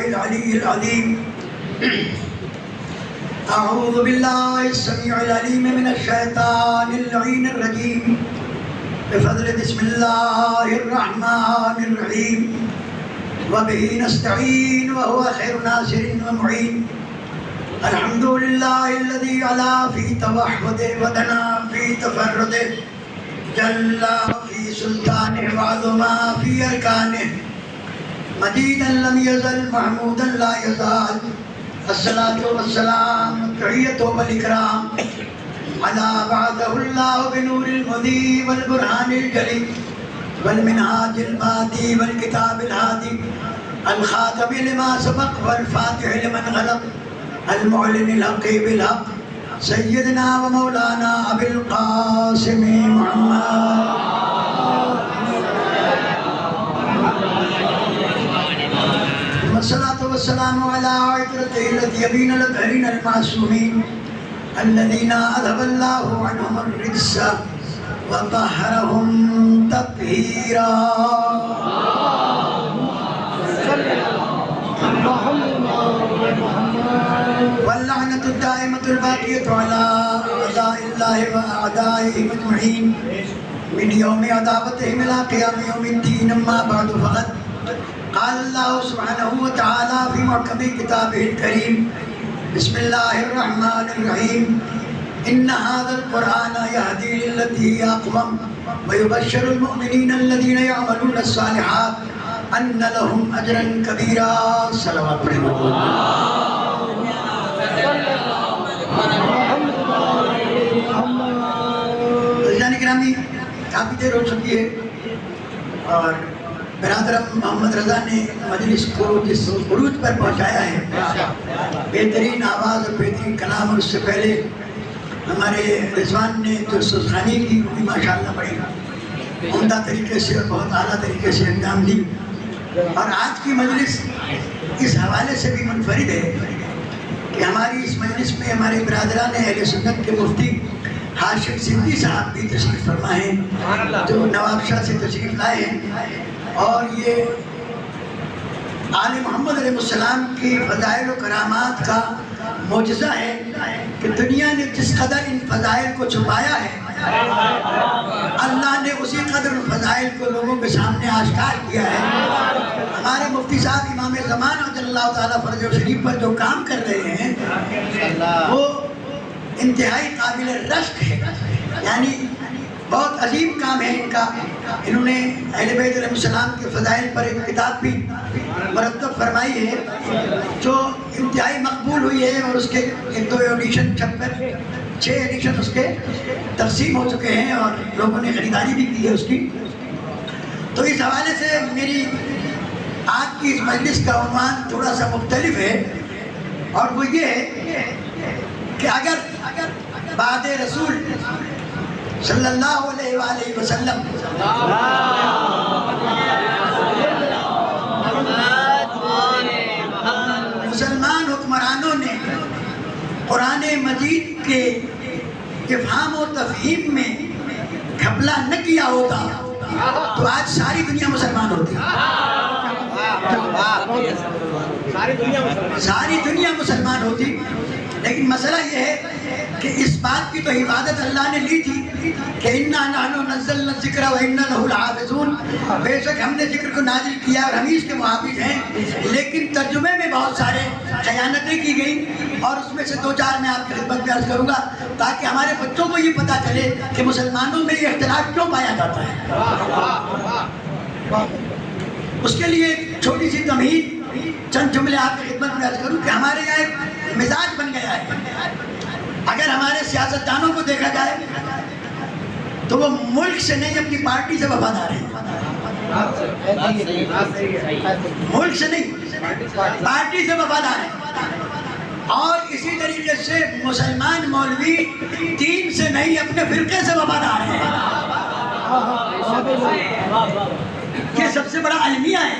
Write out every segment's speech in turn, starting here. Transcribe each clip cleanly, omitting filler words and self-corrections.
बिस्मिल्लाहिल अलीय्यिल अज़ीम। अऊज़ु बिल्लाहि समीउल अलीम मिनश शैतानिर लईनिर रजीम। बिफ़ज़्लि बिस्मिल्लाहिर रहमानिर रहीम। व बिही नस्तईन व हुवा खैरुन नासिरिन व मुईन। अल्हम्दुलिल्लाहिल्लज़ी अला फ़ी तवह्हुदिhi व दना फ़ी तफ़र्रुदिहि। जल्ला फ़ी सुल्तानिहि व अज़मा फ़ी अरकानिहि। मजीदन लम यज़ल महमूदन ला यज़ाल। अस्सलातु वस्सलाम तहियतु वल इकराम अला बअदहुल्लाहु बिनूरिल मुदी वल बुरहानिल जली वल मिनहाजिल मादी वल किताबिल हादी अल खातमि लिमा सबक़ वल फातिहि लिमन गलक़ अल मुअल्लिनिल हक़्क़ि बिल हक़्क़ सय्यदना व मौलाना अबिल क़ासिम मुहम्मद। वस्सलातु वस्सलामु अला इतरतिल तय्यबीन अल-तहरीन अल-मासूमीन अल्लज़ीना अज़हबल्लाहु अन्हुमुर रिज्स व तहहरहुम तत्हीरा। वल्लअनतु दाइमतुल बाक़ियतु अला अअदाइल्लाहि व अअदाइहि अजमईन मिन यौमि अदावतिहिम इला क़ियामि यौमिद्दीन। अम्मा बअदु फ़क़द क़ाल अल्लाहु सुब्हानहु व तआला फ़ी मुहकमि किताबिहिल करीम। बिस्मिल्लाहिर रहमानिर रहीम। इन्न हाज़ल क़ुरआन यहदी लिल्लती हिय अक़वम व युबश्शिरुल मुअमिनीना अल्लज़ीना यअमलूना अस्सालिहात अन्न लहुम अजरन कबीरा। सल्लल्लाहु अलैहि वसल्लम। गिरामी काफ़ी देर हो चुकी है और बिरादरम मोहम्मद रज़ा ने मजलिस को जिस उरूज पर पहुँचाया है, बेहतरीन आवाज़ और बेहतरीन कलाम, और उससे पहले हमारे रिजवान ने जो सुखानी की वो भी माशाअल्लाह बड़ी उम्दा तरीके से और बहुत आला तरीके से अंजाम दी। और आज की मजलिस इस हवाले से भी मुनफरिद है कि हमारी इस मजलिस में हमारे बिरादरान अहले सुन्नत के मुफ्ती हाशिम सिद्दी साहब भी तशरीफ़ फरमा हैं, जो नवाबशाह से तशरीफ़ लाए हैं। और ये आले मोहम्मद अलैहिस्सलाम की फ़ज़ाइल व करामात का मोजज़ा है कि दुनिया ने जिस कदर इन फ़ज़ाइल को छुपाया है, अल्लाह ने उसी कदर उन फ़ज़ाइल को लोगों के सामने आश्कार किया है। हमारे मुफ्ती साहब इमाम ज़मान अल्लाह ताला फ़र्ज़ शरीफ पर जो काम कर रहे हैं वो इंतहाई काबिल रश्क है, यानी बहुत अजीम काम है इनका। इन्होंने अहले बैत अलैहिस्सलाम के फ़ज़ाइल पर एक किताब भी मुरत्तब फरमाई है जो इंतहाई मकबूल हुई है, और उसके 1-2 एडिशन छपकर 6 एडिशन उसके तक़सीम हो चुके हैं और लोगों ने ख़रीदारी भी की है उसकी। तो इस हवाले से मेरी आज की इस मजलिस का उन्वान थोड़ा सा मुख्तलिफ है, और वो ये है कि अगर बादे रसूल सल्लल्लाहु अलैहि वसल्लम मुसलमान हुक्मरानों ने कुरान मजीद के इफ़हाम और तफ़हीम में घपला न किया होता तो आज सारी दुनिया मुसलमान होती। सारी दुनिया मुसलमान होती। लेकिन मसला ये है कि इस बात की तो हिफाजत अल्लाह ने ली थी कि इन्ना नहनु नज़्ज़लना ज़िक्र व इन्ना लहु लहाफ़िज़ून, बेशक हमने जिक्र को नाजिल किया और हम ही इसके मुहाफ़िज़ हैं। लेकिन तर्जुमे में बहुत सारे खयानतें की गई, और उसमें से 2-4 मैं आपकी खिदमत में अर्ज़ करूँगा ताकि हमारे बच्चों को ये पता चले कि मुसलमानों में ये इख्तिलाफ क्यों पाया जाता है। उसके लिए छोटी सी तमहीद चंद जुमले आपकी खिदमत में अर्ज़ करूँ कि हमारे यहाँ एक मिजाज बन गया है। अगर हमारे सियासतदानों को देखा जाए तो वो मुल्क से नहीं अपनी पार्टी से वफादार हैं। मुल्क से नहीं पार्टी से वफादार हैं। और इसी तरीके से मुसलमान मौलवी दीन से नहीं अपने फिरके से वफादार हैं। ये सबसे बड़ा अलमिया है।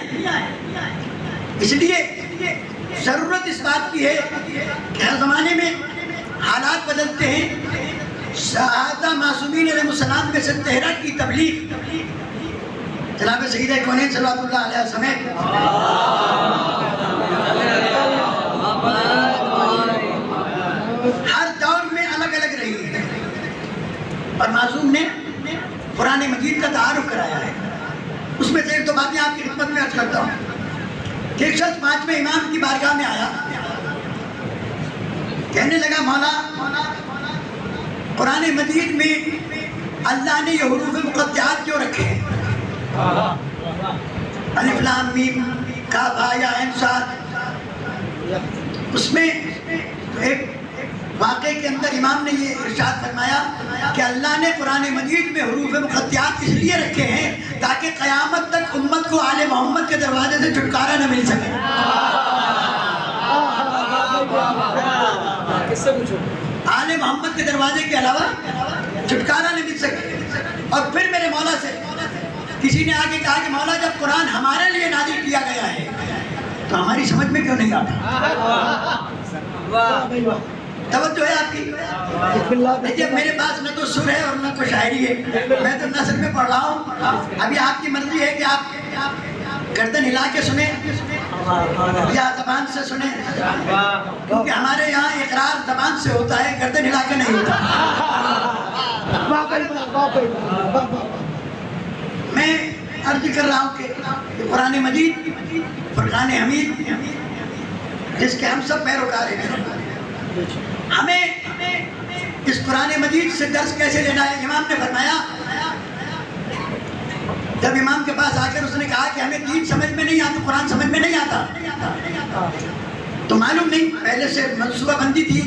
इसलिए ज़रूरत इस बात की है कि हर ज़माने में हालात बदलते हैं। सहादा मासूमीन अलैहिस्सलाम के से तहरीक की तबलीग जनाब सईद कौनैन सल्लल्लाहु अलैहि वसल्लम समेत मजीद का तारुफ कराया है। उसमें से एक दो बातें आपकी खिदमत में अर्ज करता हूँ कि एक शख्स 5वें इमाम की बारगाह में आया, कहने लगा मौला कुरान मजीद में अल्लाह ने ये हुरूफ मुक़त्तआत क्यों रखे हैं? अलिफ लाम मीम काफ हा या ऐन साद। उसमें एक वाक़े के अंदर इमाम ने ये इरशाद फरमाया कि अल्लाह ने कुरान मजीद में हुरूफ मुक़त्तआत इसलिए रखे हैं ताकि क़यामत तक उम्मत को आले मोहम्मद के दरवाजे से छुटकारा न मिल सके। आले मोहम्मद के दरवाजे के अलावा छुटकारा नहीं मिल सके। और फिर मेरे मौला से किसी ने आगे कहा कि मौला जब कुरान हमारे लिए नाज़िल किया गया है तो हमारी समझ में क्यों नहीं आता? तवज्जो है आपकी? देखिए मेरे पास न तो सुर है और न तो शायरी है, मैं तो नस्ल में पढ़ रहा हूँ। अभी आपकी मर्जी है कि आप गर्दन हिला के सुने या जबान से सुने, क्योंकि हमारे यहाँ इकरार जबान से होता है, गर्दन हिला के नहीं होता। मैं अर्ज कर रहा हूँ कि कुरान मजीद फुरकान हमीद जिसके हम सब पैरोकार हैं, हमें इस कुरान मजीद से दर्स कैसे लेना है? इमाम ने फरमाया, जब इमाम के पास आकर उसने कहा कि हमें दीन समझ में नहीं आता, कुरान समझ में नहीं आता, तो मालूम नहीं पहले से मनसूबाबंदी थी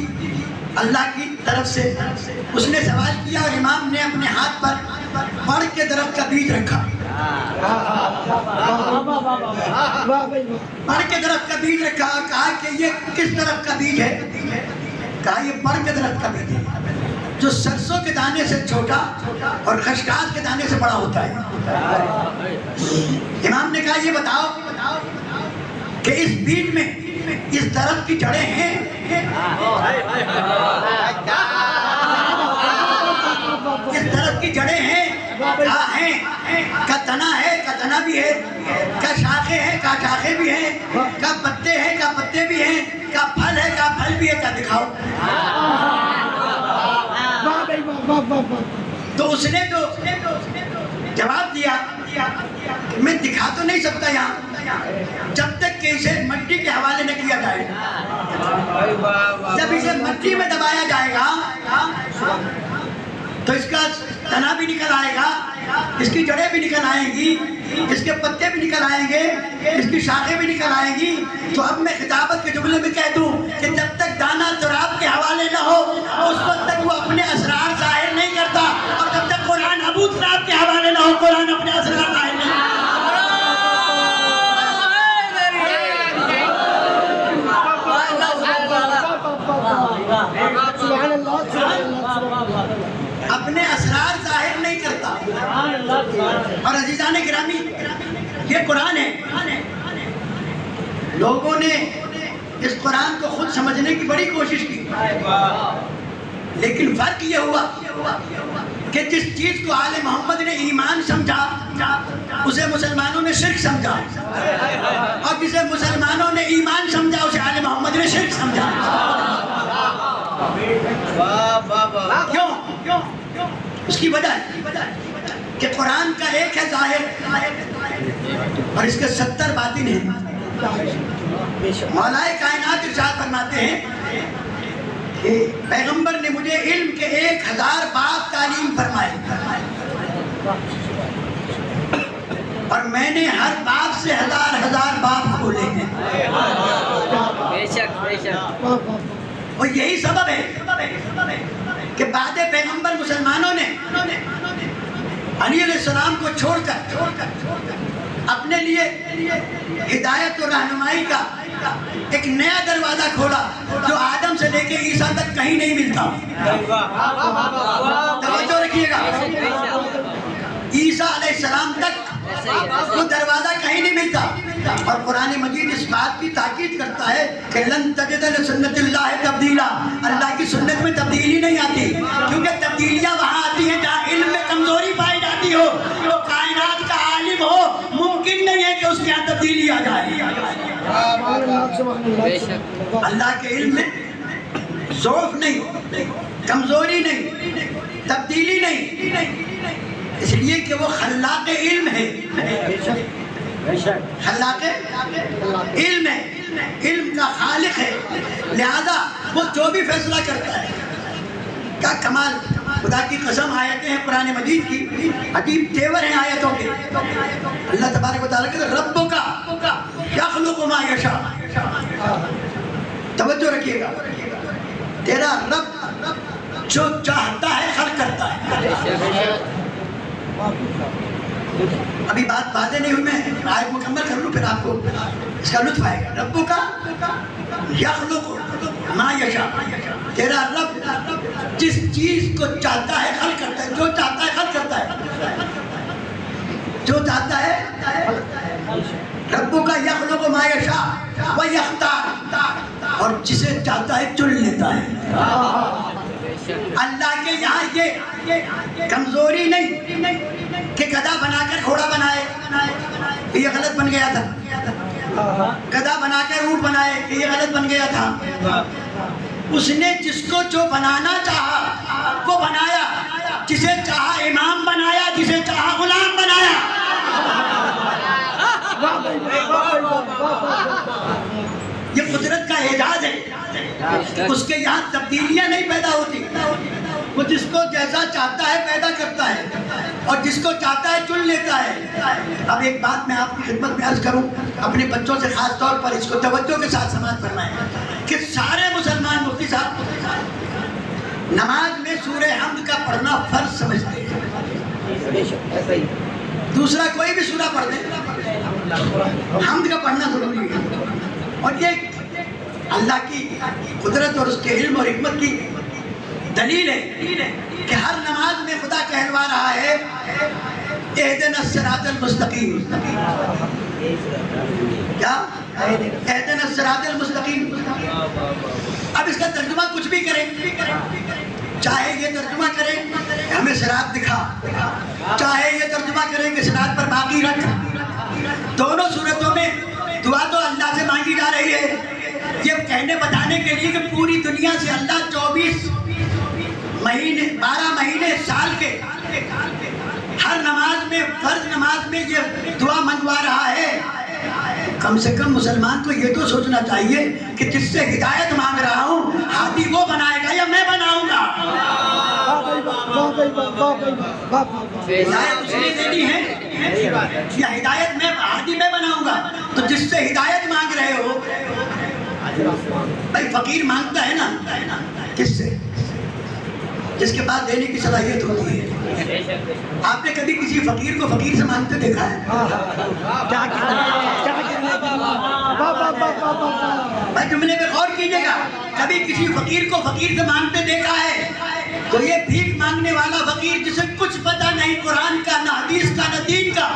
अल्लाह की तरफ से। उसने सवाल किया और इमाम ने अपने हाथ पर बड़ के दरख्त का बीज रखा। बड़ के दरख्त का बीज रखा और कहा कि ये किस दरख्त का बीज है? कहा ये बड़ के दरख्त का बीज है जो सरसों के दाने से छोटा और खशखाश के दाने से बड़ा होता है। इमाम ने कहा ये बताओ कि इस बीज में इस दरख्त की जड़ें हैं? इस दरख्त की जड़ें हैं? कहा हैं। का तना है? का तना भी है। का शाखे हैं? का शाखे भी हैं। का पत्ते हैं? का पत्ते भी हैं। का फल है? का फल भी है। का दिखाओ। तो उसने तो जवाब दिया मैं दिखा तो नहीं सकता यहाँ जब तक कि इसे मिट्टी के हवाले न किया जाए। जब इसे मिट्टी में दबाया जाएगा तो इसका तना भी निकल आएगा, इसकी जड़ें भी निकल आएंगी, इसके पत्ते भी निकल आएंगे, इसकी शाखें भी निकल आएंगी। तो अब मैं खिताबत के जुमले में कह दूं कि जब तक दाना तुराब के हवाले न हो उस वक्त तक वो अपने असरार जाहिर नहीं करता, और जब तक कुरान अबू तुराब के हवाले न हो कुरान अपने असरार जाहिर नहीं करता। अपने असरार जाहिर नहीं करता। और अजीजान गिरामी ये कुरान है। लोगों ने इस कुरान को खुद समझने की बड़ी कोशिश की, लेकिन फर्क ये हुआ कि जिस चीज को आले मोहम्मद ने ईमान समझा उसे मुसलमानों ने शिर्क समझा, और जिसे मुसलमानों ने ईमान समझा उसे आले मोहम्मद ने शिर्क समझा। क्यों? उसकी वजह कि कुरान का एक है जाहिर और इसके 70 बातिन हैं। मौलाए कायनात इरशाद फरमाते हैं कि पैगंबर ने मुझे इल्म के 1000 बाब तालीम फरमाए और मैंने हर बाब से हजार बाब खोले हैं। बेशक बेशक। और यही सबब है कि बाद पैगंबर मुसलमानों ने अली अलैहिस्सलाम को छोड़कर अपने लिए हिदायत और रहनुमाई का एक नया दरवाजा खोला जो आदम से लेके ईसा तक कहीं नहीं मिलता। तवज्जो रखिएगा, ईसा अलैहिस्सलाम तक वो दरवाजा कहीं नहीं मिलता। और कुरान मजीद इस बात की ताकीद करता है कि लन तजिद लिसुन्नतिल्लाहि तब्दीला, अल्लाह की सुन्नत में तब्दीली नहीं आती, क्योंकि तब्दीलियां वहाँ आती हैं जहाँ इल्म में कमजोरी पाई जाती हो। तो कायनात का आलिम हो, मुमकिन नहीं है कि उसके यहाँ तब्दीली आ जाए। अल्लाह के इल्म में ज़ौफ़ नहीं, कमजोरी नहीं, तब्दीली नहीं। इसलिए कि वो खल्लाक इल्म है, खल्लाक इल्म है, इल्म का खालिक है, लिहाजा वो जो भी फैसला करता है। क्या कमाल, खुदा की कसम आयतें हैं कुरान मजीद की, अजीब तेवर हैं आयतों के। अल्लाह तबारक व तआला कहते हैं रब्बुका यखलुकु मा यशा। तवज्जो रखिएगा, तेरा रब जो चाहता है खल्क करता है। अभी बात वादे नहीं हुई, मैं आयत मुकम्मल कर लूँ फिर आपको इसका लुत्फ आएगा। रब्बुका यखलुकु मा यशा, तेरा रब जिस चीज को चाहता है खल्क करता है, जो चाहता है खल्क करता है, जो चाहता है। रब्बुका यखलुकु मा यशा व यख्तार, और जिसे चाहता है चुन लेता है। अल्लाह के यहाँ ये कमजोरी नहीं कि गधा बनाकर घोड़ा बनाए, ये गलत बन गया था। गधा बनाकर ऊंट बनाए, ये गलत बन गया था। उसने जिसको जो बनाना चाहा वो बनाया, जिसे चाहा इमाम बनाया, जिसे चाहा गुलाम बनाया। ये कुदरत का एजाज है, उसके यहाँ तब्दीलियां नहीं पैदा होती। वो जिसको जैसा चाहता है पैदा करता है, और जिसको चाहता है चुन लेता है। अब एक बात मैं आपकी खिदमत में अर्ज करूं, अपने बच्चों से खास तौर पर इसको तवज्जो के साथ समाज फरमाएं कि सारे मुसलमान मुफ्ती साहब नमाज में सूरह हम्द का पढ़ना फर्ज समझते हैं। दूसरा कोई भी सूरा पढ़ दे, हम्द का पढ़ना जरूरी है। और ये अल्लाह की कुदरत और उसके इल्म और हिकमत की दलील है कि हर नमाज में खुदा कहलवा रहा है एहदिनस सिरातल मुस्तकीम। क्या? एहदिनस सिरातल मुस्तकीम। अब इसका तर्जुमा कुछ भी करें, चाहे ये तर्जुमा करें हमें सिरात दिखा, चाहे ये तर्जुमा करें कि सिरात पर बाकी रख, दोनों सूरतों में दुआ तो अल्लाह से मांगी जा रही है। ये कहने बताने के लिए कि पूरी दुनिया से अल्लाह 24 महीने 12 महीने साल के हर नमाज में, फर्ज नमाज में ये दुआ मंगवा रहा है। कम से कम मुसलमान को ये तो सोचना चाहिए कि जिससे हिदायत मांग रहा हूँ हादी वो बनाएगा या मैं बनाऊंगा। हिदायत उसने देनी है या हिदायत मैं हादी मैं बनाऊंगा? तो जिससे हिदायत मांग रहे हो, भाई फकीर मांगता है ना किससे? जिसके पास देने की सलाहियत होती है। आपने कभी किसी फकीर को फकीर से मांगते देखा है? भाई जुमले पे गौर कीजिएगा, कभी किसी फकीर को फकीर से मांगते देखा है? तो ये भीख मांगने वाला फकीर जिसे कुछ पता नहीं कुरान का, ना हदीस का, ना दीन का,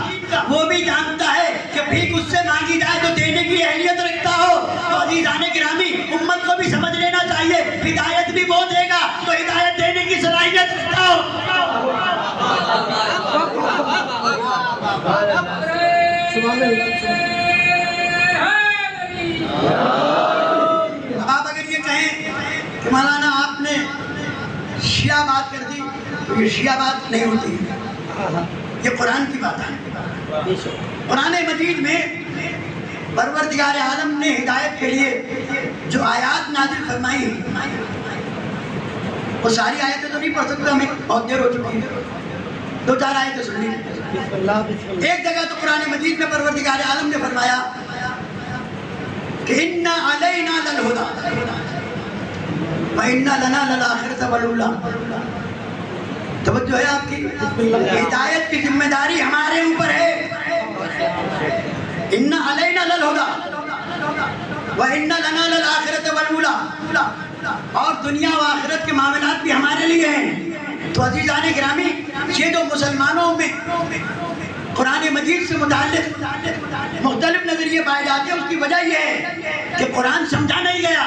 वो भी जानता है कि भीख उससे मांगी जाए तो देने की अहलियत रखता हो। तो अज़ीज़ाने गिरामी, उम्मत को भी समझ लेना चाहिए, हिदायत भी वो देगा तो हिदायत देने की सलाहियत रखता हो। अब आप अगर ये कहें कि मौलाना आपने शिया बात कर दी, तो ये शिया बात नहीं होती, ये कुरान की बात है। कुरान मजीद में परवरदिगार आलम ने हिदायत के लिए जो आयत नाज़िल फरमाई, वो सारी आयतें तो नहीं पढ़ सकते, हमें बहुत देर हो चुकी है, 2-4 आयतें सुन ली। एक जगह तो कुरान मजीद में परवरदिगार आलम ने फरमाया कि इन्ना अलैना लल हुदा व इन्ना लना लल आखिरत वल उला। तवज्जो है आपकी? हिदायत की जिम्मेदारी हमारे ऊपर है। इन्ना अलैना लल हुदा व इन्ना लना लल आखिरत वल उला, और दुनिया व आखिरत के मामलात भी हमारे लिए हैं। तो अज़ीज़ाने गिरामी, ये जो मुसलमानों में कुरान मजीद से मुताल्लिक़ मुख्तलिफ नज़रिए पाए जाते हैं, उसकी वजह यह है कि कुरान समझा नहीं गया।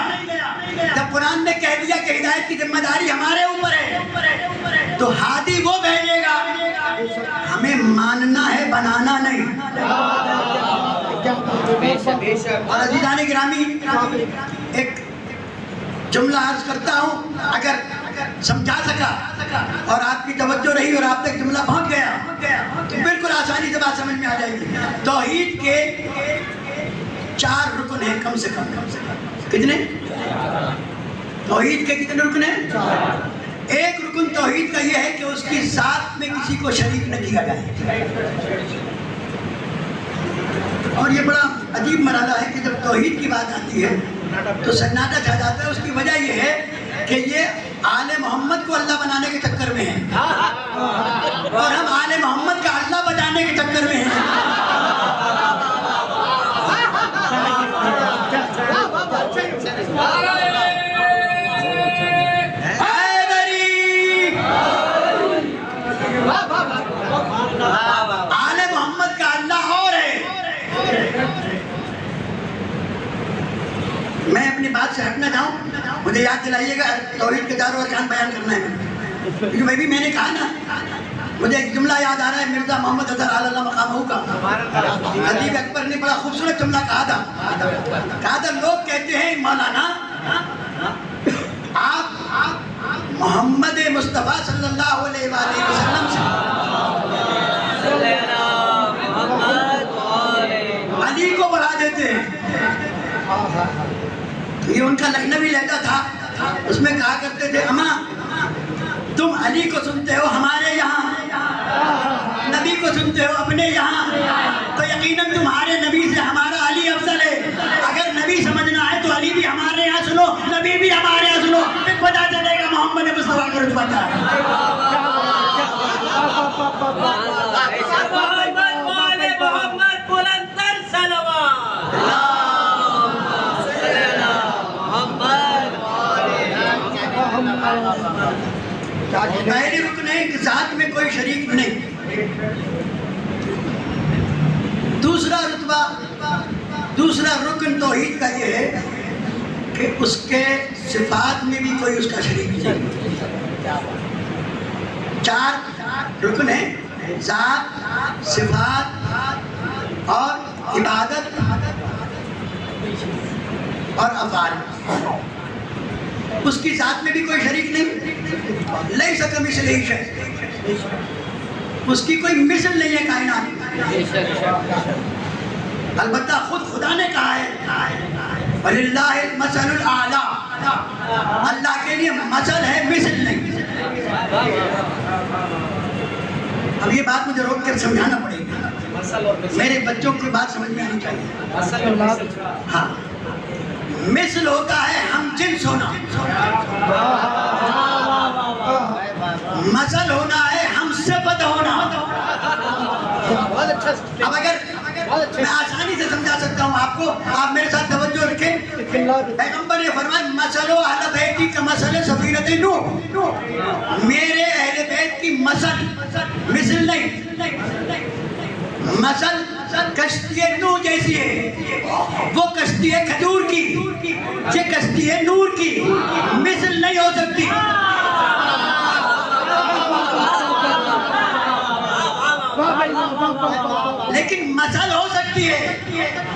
जब कुरान ने कह दिया कि हिदायत की जिम्मेदारी हमारे ऊपर है, तो हादी वो भेजेगा, हमें मानना है, बनाना नहीं। और अज़ीज़ाने गिरामी, एक जुमला अर्ज करता हूँ, अगर समझा सका और आपकी तवज्जो रही और आप तक जुमला पहुँच गया तो बिल्कुल आसानी से बात समझ में आ जाएगी। तौहीद के 4 रुकन हैं कम से कम। कितने? तौहीद के कितने रुकन हैं? एक रुकन तौहीद का यह है कि उसकी ज़ात में किसी को शरीक न किया जाए। और ये बड़ा अजीब मरहला है कि जब तौहीद की बात आती है तो सन्नाटा छा जाता है। उसकी वजह यह है कि ये आले मोहम्मद को अल्लाह बनाने के चक्कर में है और हम आले मोहम्मद का अल्लाह बनाने के चक्कर में हैं। आले मोहम्मद का अल्लाह और है। मैं अपनी बात से हटना चाहूँ, मुझे याद दिलाइएगा तौहीद के 4 अरकान बयान करना है क्योंकि मैंने कहा ना, मुझे एक जुमला याद आ रहा है मिर्जा मोहम्मद अजहर आला मकामहू का। अदीब अकबर ने बड़ा खूबसूरत जुमला कहा था लोग कहते हैं मौलाना आप मोहम्मद मुस्तफ़ा सल्लल्लाहु अलैहि वसल्लम से अली को बढ़ा देते हैं। तो ये उनका लखनवी लहजा था, उसमें कहा करते थे अम्मा तुम अली को सुनते हो हमारे यहाँ, नबी को सुनते हो अपने यहाँ, तो यकीनन तुम्हारे नबी से हमारा अली अफजल है। अगर नबी समझना है तो अली भी हमारे यहाँ सुनो, नबी भी हमारे यहाँ सुनो, फिर पता चलेगा मोहम्मद मुस्तफा का रुतबा क्या है। पहली रुकन है कि साथ में कोई शरीक नहीं। दूसरा रुकन तौहीद का ये है कि उसके सिफात में भी कोई उसका शरीक नहीं। 4 रुकन है, ज़ात, सिफात और इबादत और अफ़ाल। उसकी ज़ात में भी कोई शरीक नहीं, लैसा कमिस्लिही शै, उसकी कोई मिसल नहीं है कायनात। अलबत्ता खुद खुदा ने कहा है वलिल्लाहिल मसलुल आला, अल्लाह के लिए मसल है, मिसल नहीं। अब ये बात मुझे रोक कर समझाना पड़ेगी, मेरे बच्चों की बात समझ में आनी चाहिए। हाँ, मिसल होता है हम जिन्स होना, मसल होना है हम सिफत होना। अब अगर मैं आसानी से समझा सकता हूँ आपको, आप मेरे साथ तवज्जो रखें। पैगंबर ने फरमाया मसलो अहले बैती का मसल सफीनत नूह, मेरे अहले बैत की मसल मिसल नहीं, मसल कश्ती नूह जैसी है। वो कश्ती है खजूर की, ये कश्ती है नूर की, मिसल नहीं हो सकती। लेकिन मसल हो सकती है।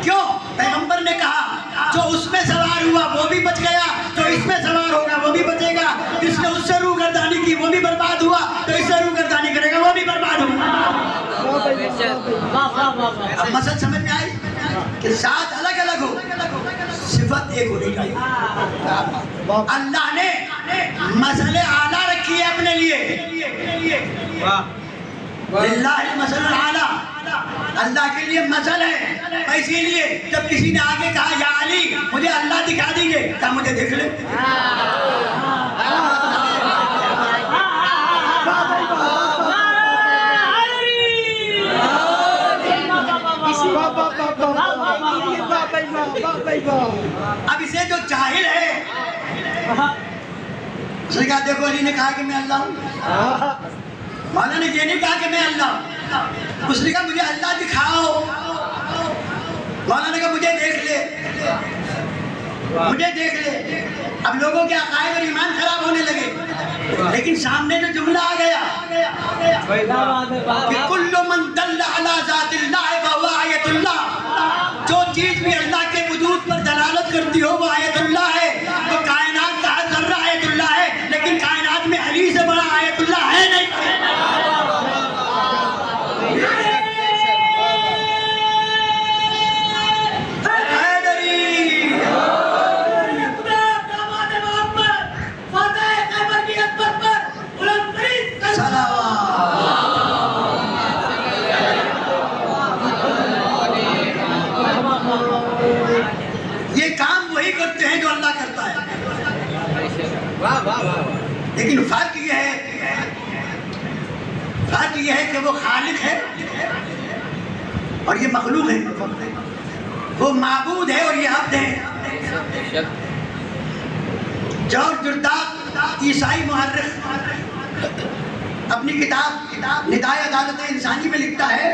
क्यों? पैगंबर ने कहा जो उसमें सवार हुआ वो भी बच गया, जो इसमें सवार होगा वो भी बचेगा, जिसने उससे रूगर्दानी की वो भी बर्बाद हुआ, तो इससे रूगर्दानी करेगा वो भी बर्बाद होगा। अब मसल समझ में आई कि साथ अलग अलग हो, सिफत एक होनी चाहिए। अल्लाह ने मसले आला रखी है अपने लिए। लिल्लाहिल मसलुल आला, अल्लाह के लिए मसल है। इसीलिए जब किसी ने आगे कहा या अली मुझे अल्लाह दिखा दीजिए, क्या मुझे देख ले। अब इसे जो जाहिल है उसने कहा देखो अली ने कहा कि मैं अल्लाह हूँ, मौला ने ये नहीं कहा कि मैं अल्लाह, उसने कहा मुझे अल्लाह दिखाओ। मौला ने कहा मुझे देख ले, मुझे देख ले। अब लोगों के अकायद और ईमान खराब होने लगे, लेकिन सामने जो जुमला आ गया कि कुल्लु मन दल्ला अला ज़ातिल्लाह फहुवा आयतुल्लाह, जो चीज भी अल्लाह के वजूद पर दलालत करती हो वो आयतुल्लाह है, वो कायनात का वही करते हैं जो अल्लाह करता है। वाह वाह वाह। लेकिन फर्क यह है कि वो खालिक है और ये मखलूक है, वो माबूद है और ये अब्द है। जॉर्ज जुर्दाक ईसाई मुहर्रिख अपनी किताब निदाय अदालत इंसानी में लिखता है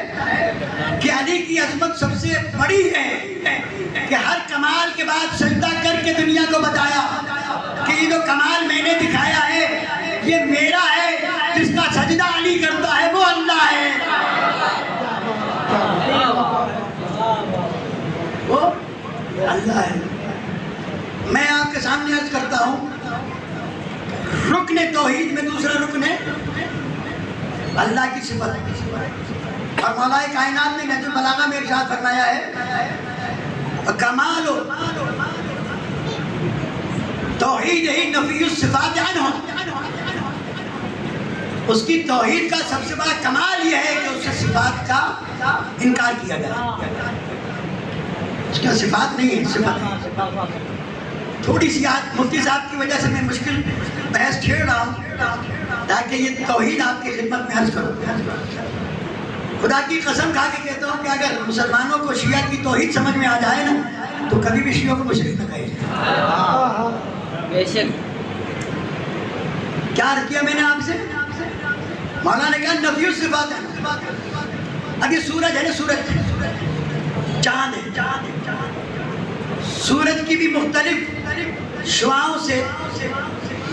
कि अली की अजमत सबसे बड़ी है कि हर कमाल के बाद सजदा करके दुनिया को बताया कि ये जो कमाल मैंने दिखाया है ये मेरा है, जिसका सजदा अली करता है वो अल्लाह है। वो अल्लाह है। मैं आपके सामने अर्ज करता हूँ, रुकने तौहीद में दूसरा रुकन है अल्लाह की सिफत। और मौलाए कायनात ने नहजुल बलागा में इरशाद फरमाया है कमाल तौहीद ही नफीउस सिफात अन्हु। उसकी तौहीद का सबसे बड़ा कमाल यह है कि उससे सिफात का इनकार किया गया। उसका सिफात नहीं है, सिफत है। थोड़ी सी याद मुफ्ती साहब की वजह से मैं मुश्किल बहस छेड़ रहा हूँ ताकि ये तौहीद आपकी खिदमत में अर्ज करो। खुदा की कसम खा के कहता हूँ कि अगर मुसलमानों को शिया की तौहीद समझ में आ जाए ना तो कभी भी शियों को मुशरिक न कहे। बेशक। क्या अर्ज किया मैंने आपसे? मौलाना ने कहा नफी सिफात है। अब ये सूरज है ना, सूरज चांद है। सूरज की भी मुख्तलिफ शुआओं से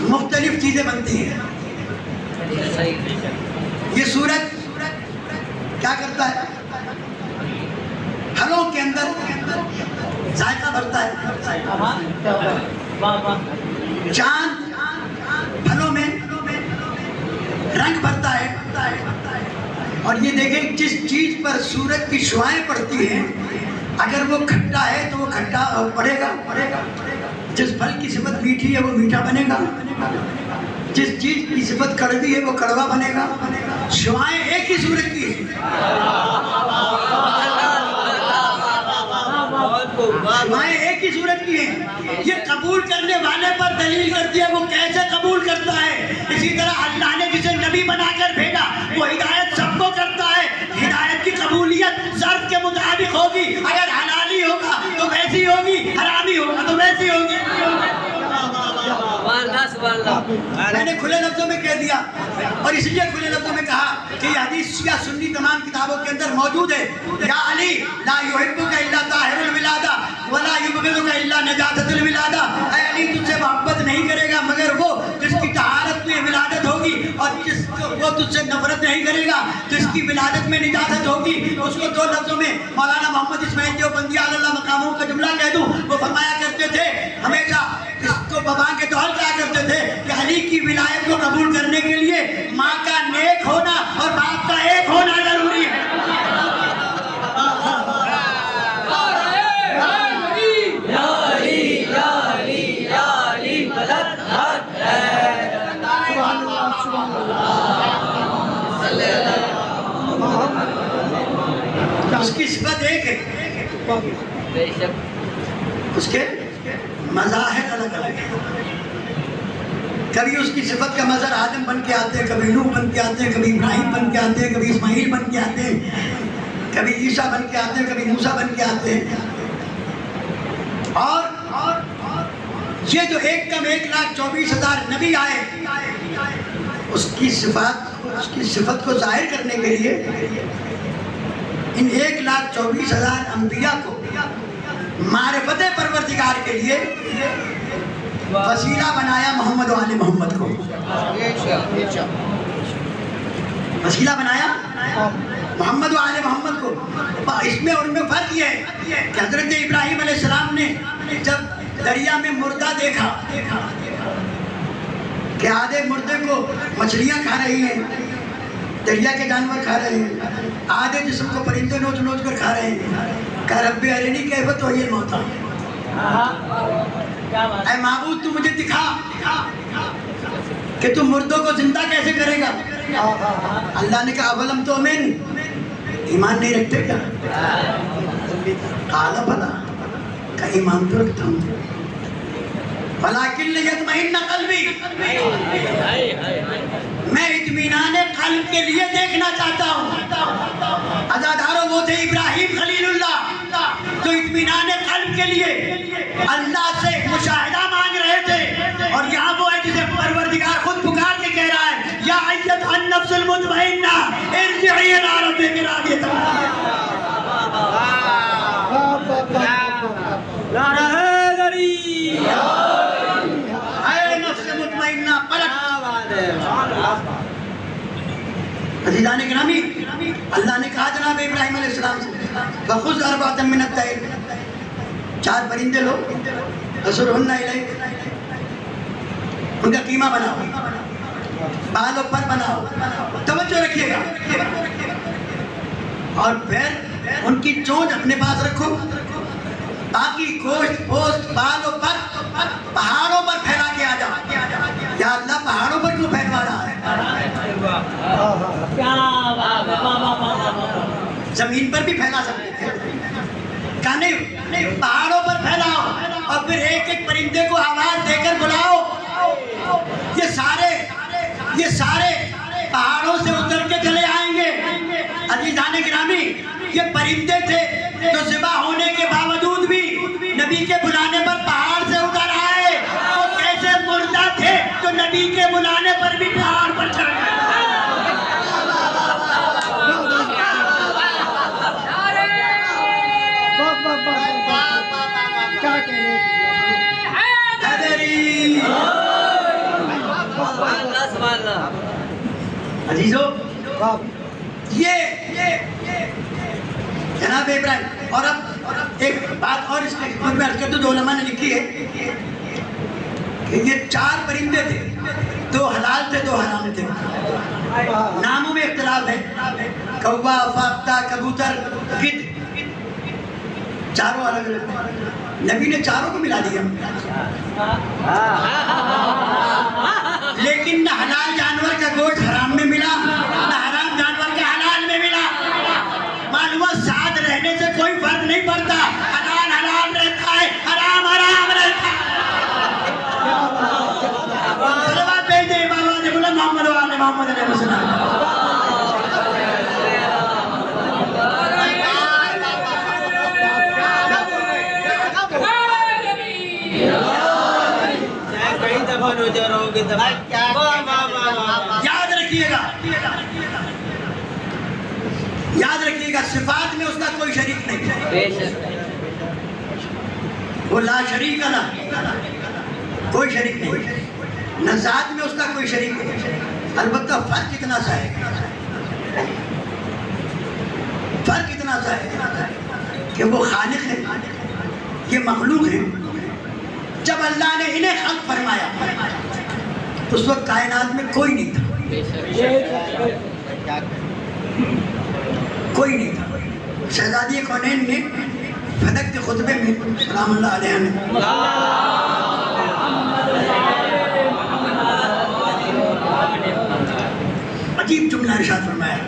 मुख्तलिफ चीजें बनती हैं। ये सूरज क्या करता है? फलों के अंदर जायका भरता है। चांद फलों में रंग भरता है। और ये देखें जिस चीज पर सूरज की शुआएं पड़ती हैं अगर वो खट्टा है तो वो खट्टा पड़ेगा। जिस फल की सिफत मीठी है वो मीठा बनेगा, जिस चीज की सिफत कड़वी है वो कड़वा बनेगा। शुआएं एक ही सूरज की है। शुआएं एक ही सूरज की है। ये कबूल करने वाले पर दलील करती है वो कैसे कबूल करता है। इसी तरह अल्लाह ने जिसे नबी बनाकर भेजा वो हिदायत सबको करता है। हिदायत की कबूलियत शर्त के मुताबिक होगी। अगर हलाली होगा तो वैसी होगी, हरामी होगा तो वैसी होगी। मैंने खुले लफ्जों में कह दिया और इसलिए खुले लफ्जों में कहा कि ये हदीस या सुन्नी तमाम किताबों के अंदर मौजूद है। या अली ला युहिब्बुका इल्ला ताहिरुल विलादा वला युबग़िदुका इल्ला नजातुल विलादा। ऐ अली तुझसे मोहब्बत नहीं करेगा मगर वो जिसकी तहारत में विलादत होगी और वो तुझसे नफरत नहीं करेगा जिसकी विलादत में निजात होगी। उसको दो लफ्जों में मौलाना मोहम्मद इस्माइल देवबंदी आला मकामों का जुमला कह दूं, वो फरमाया करते थे हमेशा इसको बाबा के दौर क्या करते थे कि अली की विलायत को कबूल करने के लिए माँ का नेक होना और बाप का एक होना जरूरी है। उसकी सिफत एक है, उसके मज़ाहिर अलग अलग है। कभी उसकी सिफत का मज़हर आदम बन के आते हैं, कभी नूह बन के आते हैं, कभी इब्राहिम बन के आते हैं, कभी इस्माइल बन के आते हैं, कभी ईसा बन के आते हैं, कभी मूसा बन के आते हैं। और ये जो 1,24,000 नबी आए उसकी सिफत को जाहिर करने के लिए इन 1,24,000 अंबिया को मारिफत परवरदिगार के लिए वसीला बनाया मोहम्मद वाले मोहम्मद को। वसीला बनाया मोहम्मद वाले मोहम्मद को। इसमें और उनमें फर्क ये है कि हजरत इब्राहिम अलैहिस्सलाम ने जब दरिया में मुर्दा देखा कि आधे मुर्दे को मछलियां खा रही हैं, दरिया के जानवर खा रहे हैं, आधे जिस्म को परिंदे नोच नोच कर खा रहे हैं। कह रब्बे अरिनी कैफत हो ये मौता, ऐ माबूद तू मुझे दिखा कि तू मुर्दों को जिंदा कैसे करेगा। अल्लाह ने कहा अवलम तो मिन, ईमान नहीं रखते क्या? काला भला का ईमान तो रखता हूँ, वलाकिन लियत्मइन्ना क़ल्बी, मैं इत्मीनान क़ल्ब के लिए देखना चाहता हूँ। अज़ादारों वो थे इब्राहिम खलीलुल्लाह, जो इत्मीनान क़ल्ब के लिए अल्लाह से मुशाहिदा मांग रहे थे, और यहाँ वो है जिसे परवरदिगार खुद पुकार के कह रहा है, या अय्यतुहन नफ्सुल मुतमइन्ना इरजिई इला रब्बिकी रादियतन अज़ीज़ान गिरामी, अल्लाह ने कहा जनाब इब्राहिम अलैहिस्सलाम से, वख़ुज़ अर्बअतम मिनत तैर, 4 परिंदे लो, फसुरहुन्ना इलैक, उनका कीमा बनाओ, बालों पर बनाओ, तवज्जो रखिएगा, और फिर उनकी चोंच अपने पास रखो, बाकी गोश्त पोस्ट बालों पर पहाड़ों पर फैला के आ जाओ। या अल्लाह पहाड़ों पर क्यों फैलवा रहा है? जमीन पर भी फैला सकते थे, कहा नहीं पहाड़ों पर फैलाओ, और फिर एक एक परिंदे को आवाज देकर बुलाओ। ये सारे पहाड़ों से उतर के चले आएंगे। अज़ीज़ान गिरामी, ये परिंदे थे जो ज़िबा होने के बावजूद भी नबी के बुलाने पर पहाड़ से उतर आए। वो कैसे मुर्दा थे जो नबी के बुलाने पर भी पहाड़ पर चढ़ गए। अजीजों, ये जनाब इब्राहिम, और अब एक बात और इसके में अर्ज कर दूं, जो उलमा ने लिखी है कि ये 4 परिंदे थे, 2 हलाल थे 2 हराम थे। नामों में इख्तिलाफ है, कौवा, फाख्ता, कबूतर, गिद्ध, चारों अलग अलग। नबी ने चारों को मिला दिया, लेकिन न हलाल जानवर का गोश्त हराम में मिला, न हराम जानवर का हलाल में मिला। मालूम साथ रहने से कोई फर्क नहीं पड़ता, हलाल हलाल रहता है, हराम हराम रहता है। सलवात भेजे बाबा ने बोला मोहम्मद वाले मोहम्मद ने मुसलमान। याद रखिएगा, सिफात में उसका कोई शरीक नहीं है, वो ला शरीक ला, कोई शरीक नहीं, न ज़ात में उसका कोई शरीक नहीं। अलबत्ता फर्क इतना सा है, फर्क इतना सा है कि वो खालिक है, ये मखलूक है। जब अल्लाह ने इन्हें खल्क फरमाया, उस वक्त कायनात में कोई नहीं था, कोई नहीं था। शहजादी कौनैन ने फलक के खुतबे में सलामुल्लाह अलैहा ने अजीब जुमला इरशाद फरमाया।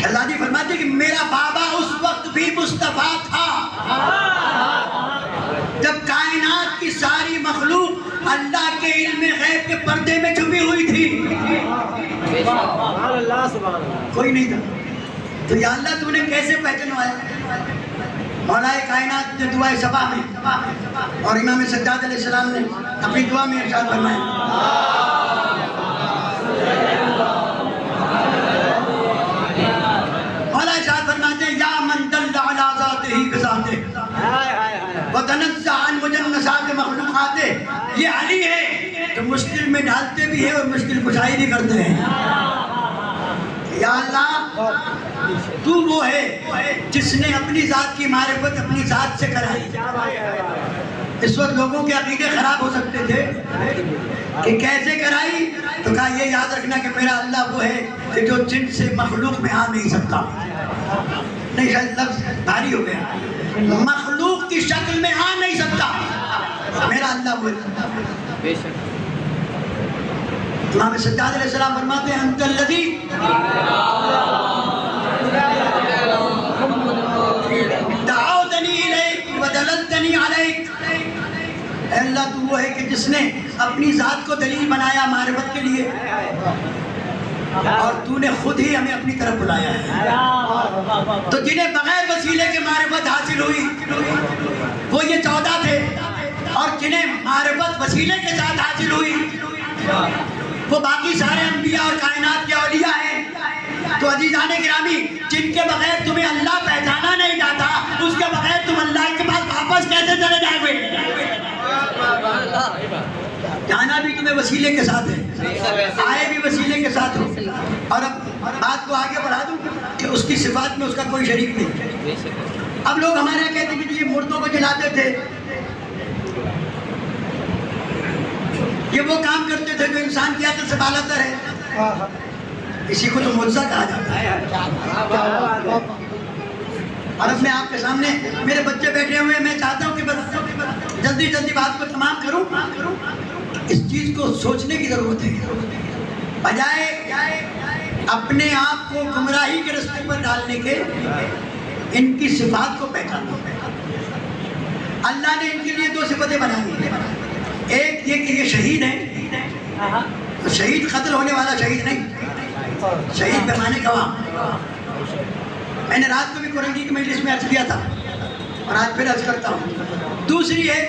शहजादी फरमाती कि मेरा बाबा उस वक्त भी मुस्तफा था जब कायनात की सारी मखलूक अल्लाह के इल्म गैब के पर्दे में छुपी हुई थी, कोई नहीं था। तो या अल्लाह तूने कैसे पहचानवाया? मौलाए कायनात ने दुआए सभा में और इमाम सज्जाद अलैहिस्सलाम ने अपनी दुआ में इरशाद फरमाया, मौला इरशाद फरमाते हैं, या मन दल्ला अला ज़ातिही बिज़ातिही व तनज़्ज़अ अन मुजन्नसात मखलूक़ाते, ये अली है जो मुश्किल में डालते भी है और मुश्किल कुशाई भी करते हैं। या अल्लाह तू वो है जिसने अपनी जात की मारिफत अपनी जात से कराई। इस वक्त लोगों के अकीदे खराब हो सकते थे कि कैसे कराई, तो कहा ये याद रखना कि मेरा अल्लाह वो है कि जो जिन से मखलूक में आ नहीं सकता। नहीं, शायद लफ्ज भारी हो गया, मखलूक की शक्ल में आ नहीं सकता, मेरा अल्लाह वो है। इमाम सज्जाद अलैहिस्सलाम फरमाते हैं, अंतल्लज़ी दाऊतनी इलैक व दललतनी अमतनी अलैक, अल्लाह तू वो है कि जिसने अपनी ज़ात को दलील बनाया मारिफत के लिए, और तूने खुद ही हमें अपनी तरफ बुलाया है। तो जिन्हें बगैर वसीले के मारिफत हासिल हुई वो ये 14 थे, और जिन्हें मारिफत वसीले के साथ हासिल हुई वो बाकी सारे अंबिया और कायनात के औलिया हैं। तो अजीज़ाने गिरामी, जिनके बगैर तुम्हें अल्लाह पहचाना नहीं जाता, उसके बगैर तुम अल्लाह के पास वापस कैसे चले जाओगे? जाना भी तुम्हें वसीले के साथ है, आए भी वसीले के साथ हो। और अब बात को आगे बढ़ा दूं कि उसकी सिफात में उसका कोई शरीक नहीं। अब लोग हमारे यहाँ कहते हैं कि ये मुर्दों को जलाते थे, ये वो काम करते थे जो इंसान की अकल से बालातर है, इसी को तो मुआवजा कहा जाता है। और अब मैं आपके सामने, मेरे बच्चे बैठे हुए, मैं चाहता हूँ कि बस जल्दी जल्दी बात को तमाम करूँ। इस चीज़ को सोचने की ज़रूरत है, बजाय अपने आप को गुमराही के रास्ते पर डालने के इनकी सिफात को पहचानो। अल्लाह ने इनके लिए 2 सिफतें बनाई हैं। एक ये कि ये शहीद है, तो शहीद कत्ल होने वाला शहीद नहीं, शहीद पैमाने गवाह। मैंने रात को भी कुरान की मजलिस में अर्ज किया था और आज फिर अर्ज करता हूँ। दूसरी है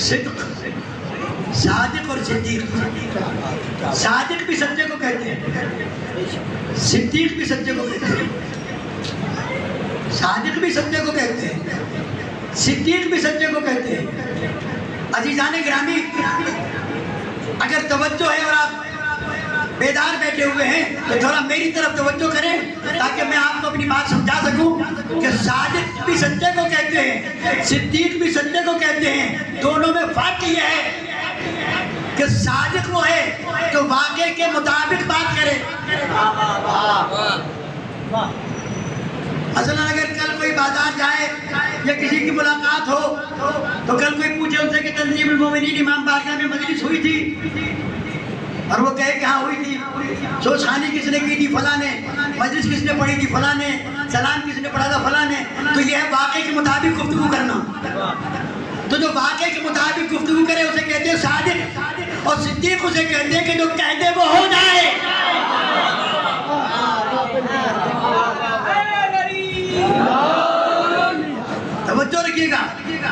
सिद्क, सादिक और सिद्दीक। सादिक भी सच्चे को कहते हैं, सिद्दीक भी सच्चे को कहते हैं। सादिक भी सच्चे को कहते हैं, सिद्दीक भी सच्चे को कहते हैं। अजीज़ाने गिरामी, अगर तवज्जो है और आप बेदार बैठे हुए हैं तो थोड़ा मेरी तरफ तवज्जो करें ताकि मैं आपको अपनी बात समझा सकूं कि सादिक भी सच्चे को कहते हैं, सिद्दीक भी सच्चे को कहते हैं। दोनों में फर्क ये है कि सादिक वो है जो वाक़े के मुताबिक बात करे। मसलन अगर कल कोई बाजार जाए या किसी की मुलाकात हो तो कल कोई पूछे उनसे कि तंजीमुल मोमिनीन इमाम बारगाह में मजलिस हुई थी, और वो कहे कि हाँ हुई थी, सोचखानी किसने की थी फला ने, मजलिस किसने पढ़ी थी फला ने, सलाम किसने पढ़ा था फला ने, तो यह है वाक़े के मुताबिक गुफ्तगू करना। तो जो वाक़े के मुताबिक गुफ्तगू करे उसे कहते हैं सादिक, और सिद्दीक उसे कहते हैं कि जो कहते वो हो जाए। तवज्जो रखिएगा,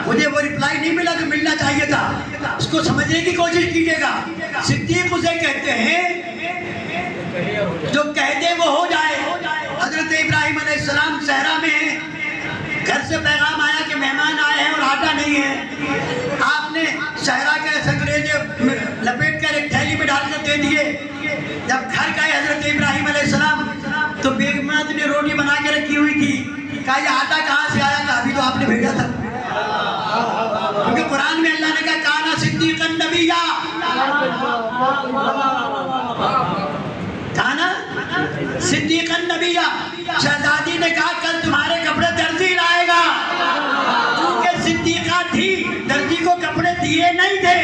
मुझे वो रिप्लाई नहीं मिला जो मिलना चाहिए था, उसको समझने की कोशिश कीजिएगा। सिद्दीक उसे कहते हैं जो कह दे वो हो जाए। हजरत इब्राहिम अलैहिस्सलाम सहरा में घर से पैगाम आया कि मेहमान आए हैं और आटा नहीं है। आपने सहरा के संगरेजे लपेट कर एक थैली में डालकर दे दिए। जब घर गए हजरत इब्राहिम अलैहिस्सलाम तो बेगमात ने रोटी बना के रखी हुई थी। कहा ये आटा कहाँ से आया? कहा अभी तो आपने भेजा था। क्योंकि कुरान में अल्लाह ने कहा काना सिद्दीक़न नबिय्या, काना सिद्दीक़न नबिय्या। शहजादी ने कहा कल तुम्हारे कपड़े दर्जी लाएगा, क्योंकि सिद्दीक़ा थी, दर्जी को कपड़े दिए नहीं थे।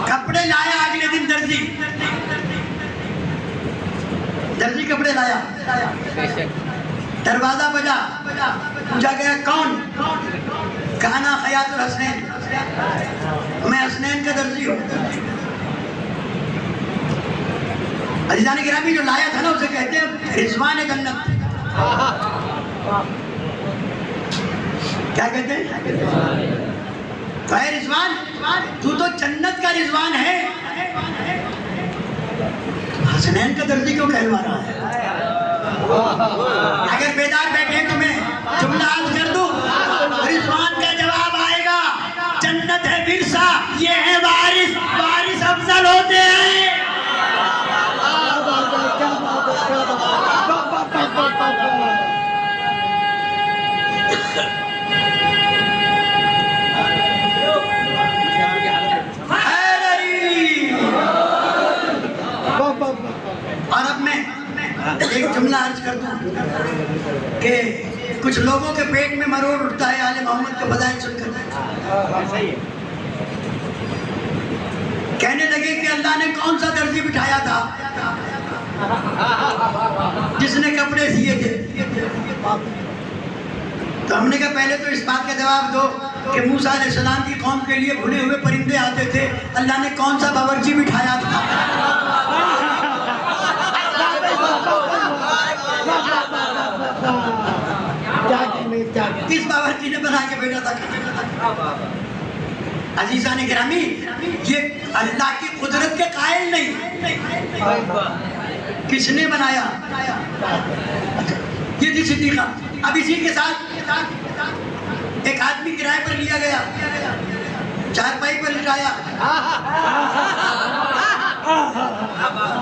कपड़े लाया अगले दिन दर्जी, दर्जी कपड़े लाया, दरवाजा बजा, पूछा गया कौन? कहना खयातुल हसनैन, मैं हसनैन का दर्जी हूँ। अजीज़ाने गिरामी, जो लाया था ना उसे कहते हैं रिजवान जन्नत। क्या कहते हैं? तो है रिजवान, तू तो जन्नत का रिजवान है, हसनैन का दर्जी क्यों कहलवा रहा है? अगर बेदार बैठे तो मैं जुमला आज कर दूं, रिजवान का जवाब आएगा जन्नत है विरसा, ये है वारिस, वारिस अफजल होते हैं। और अब मैं एक जुमला अर्ज कर दूं कि कुछ लोगों के पेट में मरोड़ उठता है आले मोहम्मद के फजाइल सुनकर। सही है। कहने लगे कि अल्लाह ने कौन सा दर्जी बिठाया था जिसने कपड़े सिए थे। तो हमने कहा पहले तो इस बात का जवाब दो कि मूसा अलैहिस्सलाम की कौम के लिए भुने हुए परिंदे आते थे, अल्लाह ने कौन सा बावर्ची बिठाया था? किस बावर्ची ने बना के भेजा था? अजीजा ने गिरामी, ये अल्लाह की कुदरत के कायल नहीं, किसने बनाया? ये थी सिद्दीक़ा। अब इसी के साथ एक आदमी किराए पर लिया गया, चारपाई पर लिटाया,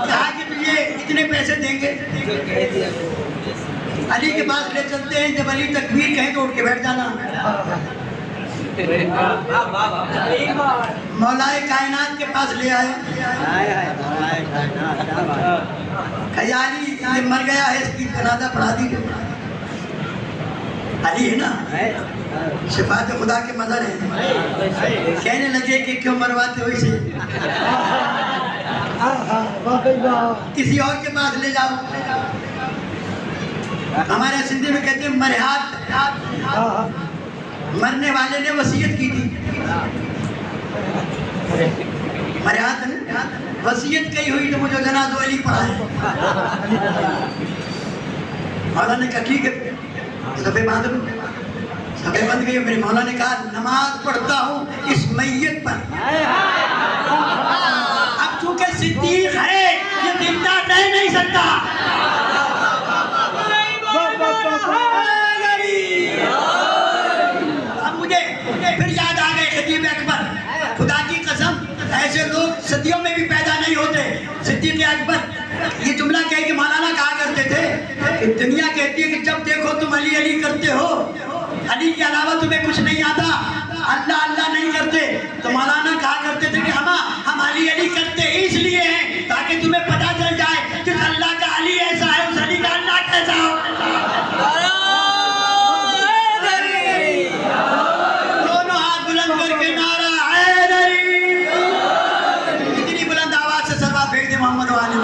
कहा कि तुझे इतने पैसे देंगे। अली के पास ले चलते हैं, जब अली तकबीर कहे तो उठ के बैठ जाना। मौलाए कायनात के पास ले आए, अली ये मर गया है, इसकी जनाजा पढ़ा दीजिए। अली है ना, सिफात खुदा के मदर है। कहने लगे कि क्यों मरवाते हो इसे, किसी और के पास ले जाओ। हमारे सिंधी में कहते हैं मरहात, मरने वाले ने वसीयत की थी। मरहात ने वसीयत कही हुई तो मुझे जनाज़ो अली पढ़ाए। मौला ने कहा ठीक है, सफे बांध लो। सफे बंद गई। मेरे मौला ने कहा नमाज पढ़ता हूँ इस मैयत पर। अब चूंकि सिद्दीक है, ये जिंदा रह नहीं सकता। अब मुझे फिर याद आ गए खतीब अकबर। खुदा की कसम, ऐसे लोग सदियों में भी पैदा नहीं होते। सिद्दीक अकबर ये जुमला कह के मौलाना कहा करते थे कि दुनिया कहती है कि जब देखो तुम अली अली करते हो, अली के अलावा तुम्हें कुछ नहीं आता, अल्लाह अल्लाह नहीं करते। तो मौलाना कहा करते थे कि हम अली अली करते इसलिए हैं ताकि तुम्हें पता चल जाए कि अल्लाह का अली ऐसा है, उस अली का अल्लाह कैसा हो। दोनों हाथ बुलंद करके नारा हैदरी, इतनी बुलंद आवाज से सलवा फेंक दे मोहम्मद वाले।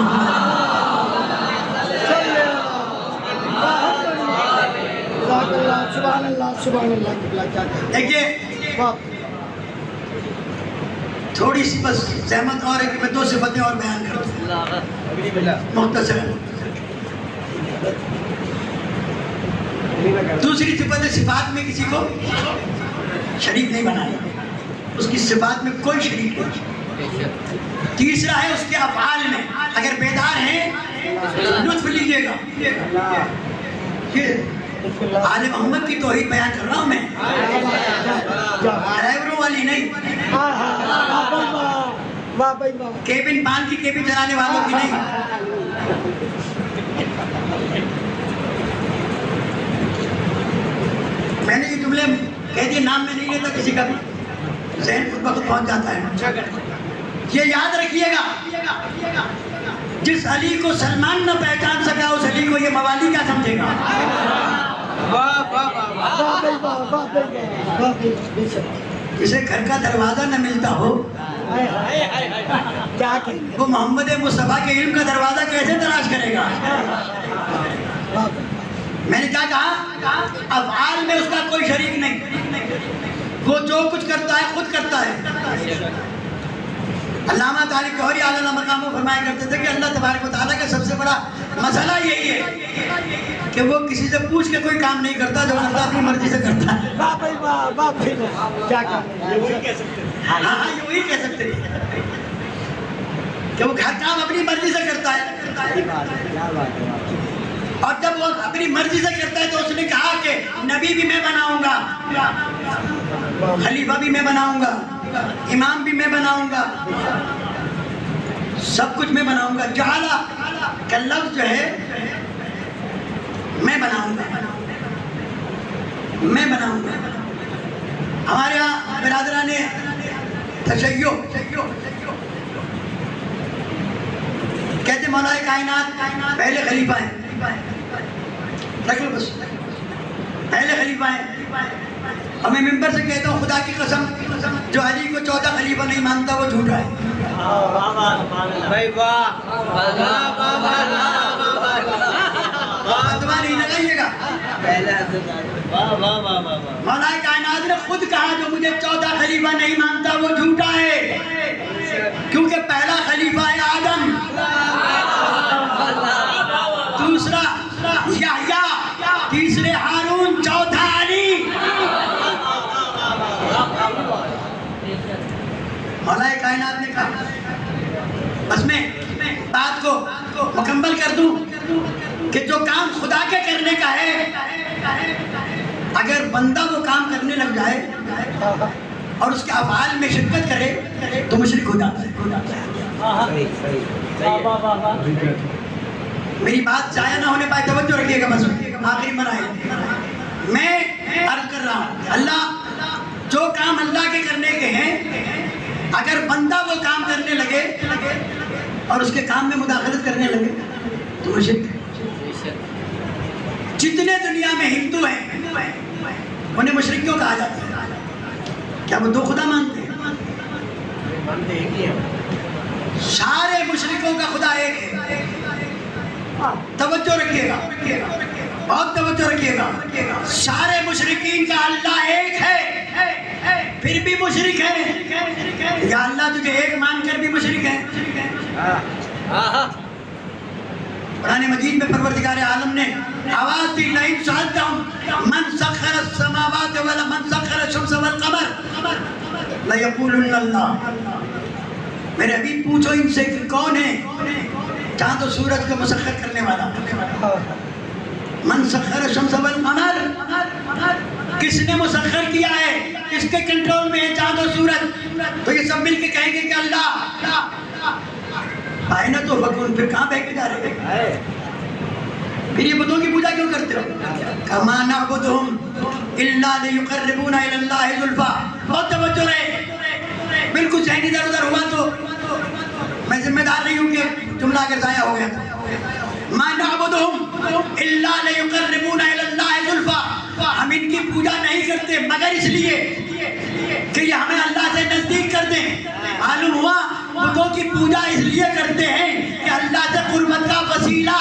देखिए थोड़ी सी बस सहमत और है कि मैं दो सिफतें और बयान कर दूं मुख्तसर। दूसरी सिफत है सिफात में किसी को शरीक नहीं बनाना, उसकी सिफात में कोई शरीक नहीं। तीसरा है उसके अफ़आल में, अगर बेदार हैं लुत्फ लीजिएगा। आले मोहम्मद की तौहीद बयान कर रहा हूँ मैं, ड्राइवरों वाली नहीं, केबिन पान की केबिन चलाने वालों की नहीं। मैंने ये जुमले कह दिए, नाम में नहीं लेता किसी का भी, ज़हन खुद ब खुद पहुँच जाता है। ये याद रखिएगा, जिस अली को सलमान न पहचान सका उस अली को ये मवाली क्या समझेगा। जिसे घर का दरवाजा न मिलता हो क्या वो मोहम्मद मुस्तफ़ा के इल्म का दरवाजा कैसे तलाश करेगा। मैंने क्या कहा, अफ़आल में उसका कोई शरीक नहीं, वो जो कुछ करता है खुद करता है। अल्लामा तालिब गौहरी आला मकाम फरमाया करते थे कि अल्लाह तबारक व तआला का सबसे बड़ा मसला यही है कि वो किसी से पूछ के कोई काम नहीं करता, जो करता अपनी मर्जी से करता है। हाँ ये वही कह सकते हैं कि वो हर काम अपनी मर्जी से करता है। और जब वो अपनी मर्जी से करता है तो उसने कहा कि नबी भी मैं बनाऊंगा, खलीफा भी मैं बनाऊंगा, इमाम भी मैं बनाऊंगा, सब कुछ मैं बनाऊंगा। जआला का लफ्ज़ जो है मैं बनाऊंगा, मैं बनाऊंगा। हमारे यहाँ बिरादरा ने तशय्यो कहते मौलाए कायनात पहले खलीफा है, रख लो बस। पहले खलीफा है। और मैं मिंबर से कहता हूँ खुदा की कसम, जो अली को 14 खलीफा नहीं मानता वो झूठा है। भाई वाह वाह वाह फतवा नहीं लगाइएगा। वाह वाह वाह वाह मौलाए कायनात ने खुद कहा जो मुझे 14 खलीफा नहीं मानता वो झूठा है, क्योंकि पहला खलीफा है आदम, दूसरा याह्या, तीसरे हारून, चौथा अली। मौलाए कायनात ने कहा, बस मैं बात को मुकम्मल कर दूं कि जो काम खुदा के करने का है, अगर बंदा वो काम करने लग जाए और उसके अफ़आल में शिरकत करे तो मुशरिक हो जाता है। मेरी बात जाया ना होने पाए, तवज्जो रखिएगा। बस आखिरी मनाए मैं अर्ज कर रहा हूँ, अल्लाह जो काम अल्लाह के करने के हैं, अगर बंदा वो काम करने लगे और उसके काम में मुदाखलत करने लगे तो मुशरिक। जितने दुनिया में हिंदू हैं उन्हें मुशरिक क्यों कहा जाता है? क्या वो दो खुदा मानते हैं? सारे मुशरिकों का खुदा एक है। तवज्जो रखिएगा, बहुत तवज्जो रखिएगा। सारे मुशरिकीन का अल्लाह एक है, फिर भी मुशरिक है। या अल्लाह तुझे एक मानकर भी मुशरिक है? कुरान मजीद में परवरदिगार आलम ने आवाज दी, लाइन सालता हूं मन सखर समावात वल मन सखर शम्स वल कमर ला यक़ूलुन अल्लाह। मेरे अभी पूछो इनसे कि कौन है चांद और सूरज को मुसख्खर करने वाला? मन सखर शम्स वल कमर, किसने मुसख्खर किया है? किसके कंट्रोल में है चांद और सूरज? तो ये सब मिलके कहेंगे कि अल्लाह। आए ना तो वकुन, फिर कहाँ बह के जा रहे हैं? फिर ये बुतों की पूजा क्यों करते हो? कमा नअबुदुहुम इल्ला लियुक़र्रिबूना इलल्लाहि ज़ुल्फ़ा। बहुत तवज्जो रहे, बिल्कुल ज़हन इधर उधर हुआ तो मैं जिम्मेदार नहीं हूँ कि जुमला अगर ज़ाया हो गया। मा नअबुदुहुम इल्ला लियुक़र्रिबूना इलल्लाहि ज़ुल्फ़ा। हम इनकी पूजा नहीं करते मगर इसलिए कि ये हमें अल्लाह से नजदीक कर दें। मालूम हुआ बुतों की पूजा इसलिए करते हैं कि अल्लाह से कुर्बत का वसीला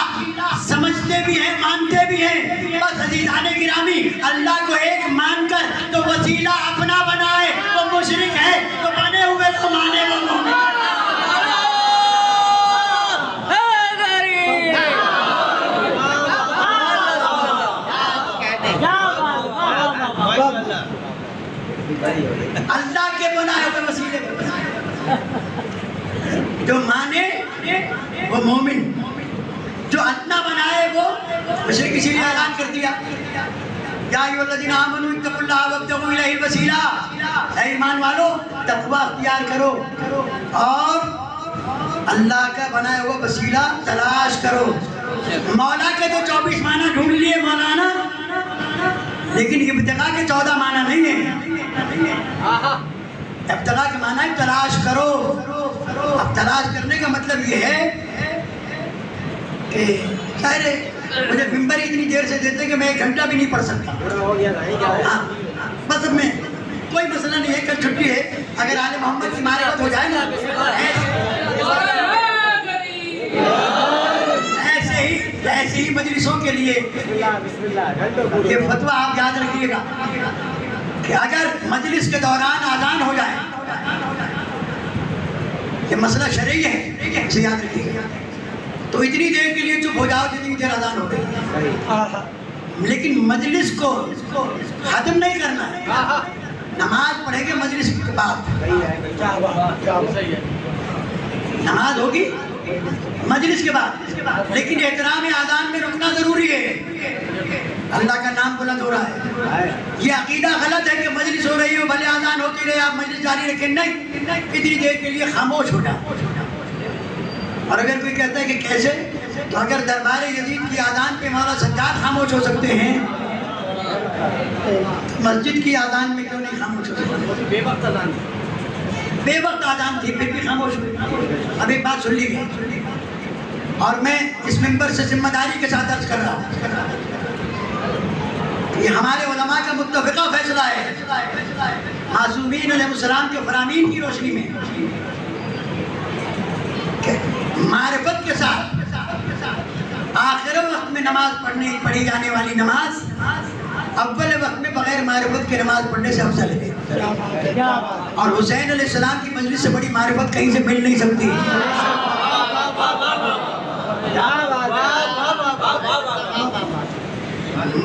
समझते भी हैं, मानते भी हैं। बस अज़ीज़ाने गिरामी, अल्लाह को एक मानकर तो वसीला अपना बनाए तो मुशरिक है, तो बने हुए को माने वो मोमिन। अल्लाह के बनाए हुए वसीले जो माने वो मोमिन, जो अल्लाह बनाए वो मुशरिक। इसीलिए ऐलान कर दिया, या अय्युहल्लज़ीना आमनू इत्तक़ुल्लाह वब्तग़ू इलैहिल वसीला। ऐ ईमान वालो, तक़वा अख्तियार करो और अल्लाह का बनाया हुआ वसीला तलाश करो। मौला के तो 24 माना ढूंढ लिए मौलाना, लेकिन इब्तिगा के 14 माना नहीं है। इब्तिगा के माना है तलाश करो। अब तलाश करने का मतलब ये है कि अरे मुझे मिंबर इतनी देर से देते कि मैं 1 घंटा भी नहीं पढ़ सकता। हाँ, बस अब मैं कोई मसला नहीं है, कल छुट्टी है। अगर आले मोहम्मद की मारिफत हो जाए ना, ऐसे ही मजलिसों के लिए ये फतवा आप याद रखिएगा कि अगर मजलिस के दौरान आज़ान हो जाए, ये मसला शरई है, इसे याद रखिएगा, तो इतनी देर के लिए चुप हो जाओ जितनी देर आज़ान हो गई। लेकिन मजलिस को खत्म नहीं करना है। नमाज पढ़ेंगे मजलिस के बाद, नमाज होगी मजलिस के बाद, लेकिन एहतराम आज़ान में रुकना जरूरी है। अल्लाह का नाम बुलंद हो रहा है। ये अकीदा गलत है कि मजलिस हो रही हो भले आज़ान होती रहे आप मजलिस जारी रखें। नहीं, इतनी देर के लिए खामोश हो जाओ। और अगर कोई कहता है कि कैसे, तो अगर दरबार यजीद की आज़ान पे मौला सज्जाद खामोश हो सकते हैं, मस्जिद की आज़ान में क्यों नहीं खामोश हो सकते? बेवक्त आज़ान थी फिर भी खामोश हुई। अब एक बात सुन लीजिए, और मैं इस मिंबर से जिम्मेदारी के साथ अर्ज कर रहा हूँ, ये हमारे उलमा का मुत्तफ़िक़ा फैसला है, मासूमीन अलैहिस्सलाम के फरामीन की रोशनी में मारिफत के साथ आखिर वक्त में नमाज पढ़ी जाने वाली नमाज अव्वल वक्त में बगैर मारिफत के नमाज पढ़ने से अफजल है। और हुसैन अलैहिस्सलाम की मजलिस से बड़ी मारिफत कहीं से मिल नहीं सकती।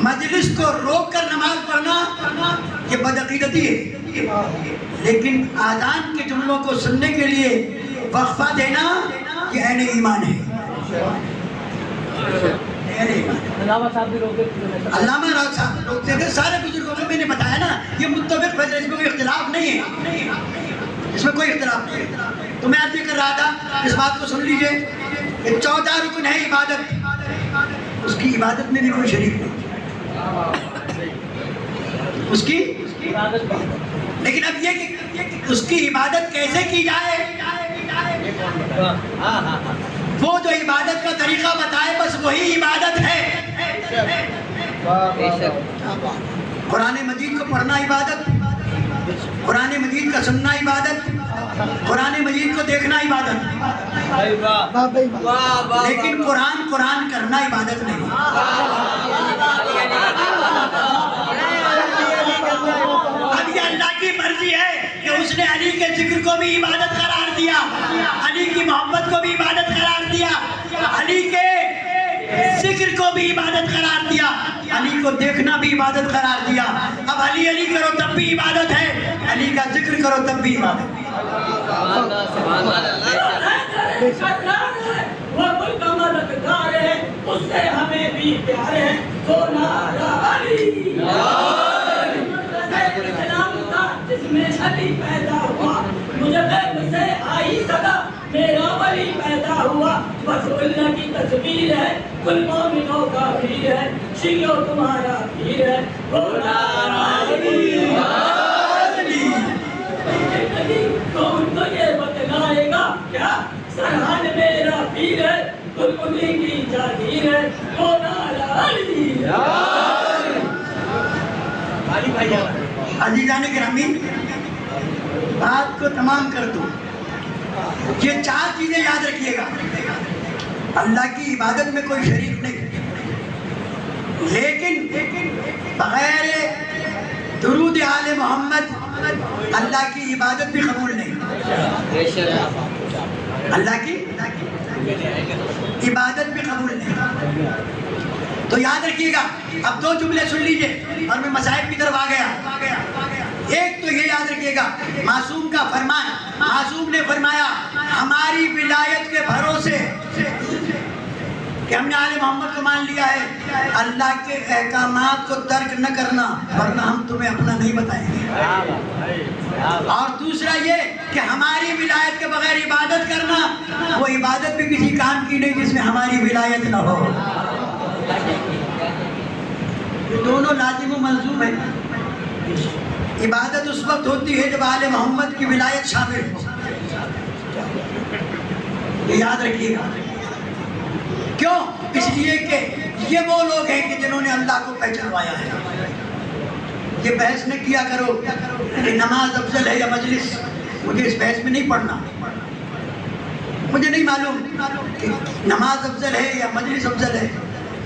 मजलिस को रोक कर नमाज पढ़ना ये बदअकीदती है, लेकिन आज़ान के जुमलों को सुनने के लिए वक्फा देना ये ऐन ईमान है। अल्लामा राव साहब रोकते थे, सारे बुजुर्गों को मैंने बताया ना, ये मुत्तफ़िक़ फैसला, इसमें कोई इख्तिलाफ नहीं है, इसमें कोई इख्तिलाफ नहीं है। तो मैं आज ये कर रहा था, इस बात को सुन लीजिए, ये 14 रुकन है इबादत, उसकी इबादत में भी कोई शरीक नहीं उसकी। लेकिन अब ये कि उसकी इबादत कैसे की जाए, वो जो इबादत का तरीका बताए बस वही इबादत है। कुरान मजीद को पढ़ना इबादत, कुरान मजीद का सुनना इबादत, कुरान मजीद को देखना इबादत, लेकिन कुरान करना इबादत नहीं। अब ये अल्लाह की मर्जी है कि उसने अली के जिक्र को भी इबादत करार दिया, अली की मोहब्बत को भी इबादत करार दिया, अली के जिक्र को भी इबादत करार दिया, अली को देखना भी इबादत करार दिया। अब अली अली करो तब भी इबादत है, अली का जिक्र करो तब भी इबादत। वो मुल्क है, उससे हमें भी प्यार है, तो नारा अली। जिसमें अली पैदा हुआ, मुझे गैब से आई सदा, मेरा वली पैदा हुआ। रसूलुल्लाह की तस्वीर है, कुल मोमिनों का पीर है, शियो तुम्हारा पीर है, वो नारा अली। तो उनको ये बतलाएगा क्या, सरहद मेरा पीर है, गुलगुली की जागीर है, वो नारा अली। अजीज़ान गिरामी, बात को तमाम कर दूं, ये 4 चीजें याद रखिएगा। अल्लाह की इबादत में कोई शरीक नहीं, लेकिन बगैर दुरूद आले मोहम्मद अल्लाह की इबादत भी कबूल नहीं। अल्लाह की इबादत भी कबूल नहीं। तो याद रखिएगा। अब 2 जुमले सुन लीजिए और मैं मसाइब की तरफ आ गया। एक तो ये याद रखिएगा, मासूम का फरमान, मासूम ने फरमाया हमारी विलायत के भरोसे कि हमने आले मोहम्मद को मान लिया है, अल्लाह के अहकामात को तर्क न करना, वरना हम तुम्हें अपना नहीं बताएंगे। और दूसरा ये कि हमारी विलायत के बगैर इबादत करना, वो इबादत भी किसी काम की नहीं जिसमें हमारी विलायत न हो। ये दोनों लाजिम व मलज़ूम है। इबादत उस वक्त होती है जब आले मोहम्मद की विलायत शामिल हो, ये याद रखिएगा। क्यों? इसलिए कि ये वो लोग हैं कि जिन्होंने अल्लाह को पहचानवाया है। ये बहस न किया करो कि नमाज अफजल है या मजलिस, मुझे इस बहस में नहीं पढ़ना। मुझे नहीं मालूम कि नमाज अफजल है या मजलिस अफजल है।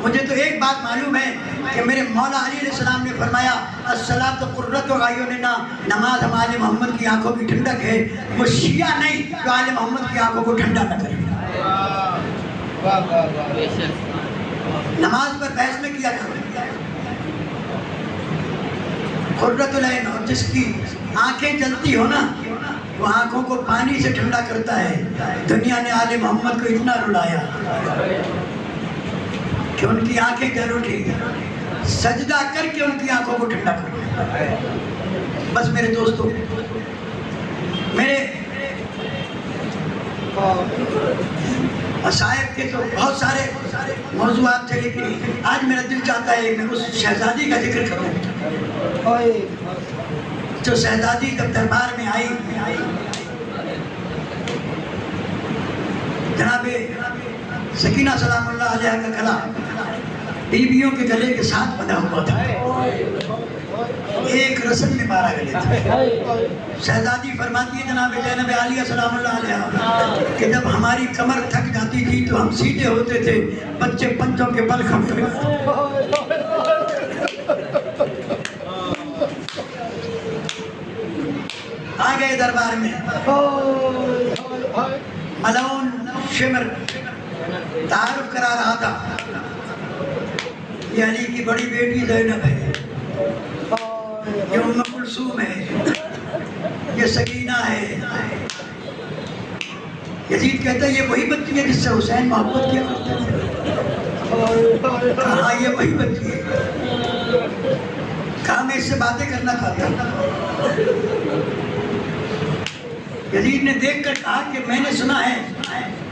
मुझे तो एक बात मालूम है कि मेरे मौला अली अलैहिस्सलाम ने फरमाया अस्सलातु कुर्रतु अयुनिना, नमाज हमारे मोहम्मद की आंखों की ठंडक है। वो शिया नहीं जो आले मोहम्मद की आंखों को ठंडा न करे। नमाज पर बहस में किया करो। कुर्रतुल ऐन, और जिसकी आंखें जलती हो ना, वो आंखों को पानी से ठंडा करता है। दुनिया ने आले मोहम्मद को इतना रुलाया कि उनकी आंखें जल उठी, सजदा करके उनकी आंखों को ठंडा करो। बस मेरे दोस्तों, मेरे मसाइब के तो बहुत सारे मौजूआत थे, लेकिन आज मेरा दिल चाहता है मैं उस शहजादी का जिक्र करूं जो शहजादी जब दरबार में आई, जनाबे सकीना सलामुल्लाह अलैहा का गला बीबियों के गले के साथ बंधा हुआ था। एक रस्म में मारा गया था। शहजादी फरमाती है जनाब ज़ैनब आलिया सलामुल्लाह अलैहा कि जब हमारी कमर थक जाती थी तो हम सीधे होते थे, बच्चे पंचों के बल खड़े आ गए दरबार में। मलऊन शिमर तारुफ करा रहा था, ये अली की बड़ी बेटी ज़ैनब है, ये उम्मे कुलसूम है, ये सकीना है। यजीद कहता है ये वही बच्ची है जिससे हुसैन मोहब्बत किया करते थे। कहा ये वही बच्ची है, कहा मैं इससे बातें करना चाहता हूँ। यजीद ने देखकर कहा कि मैंने सुना है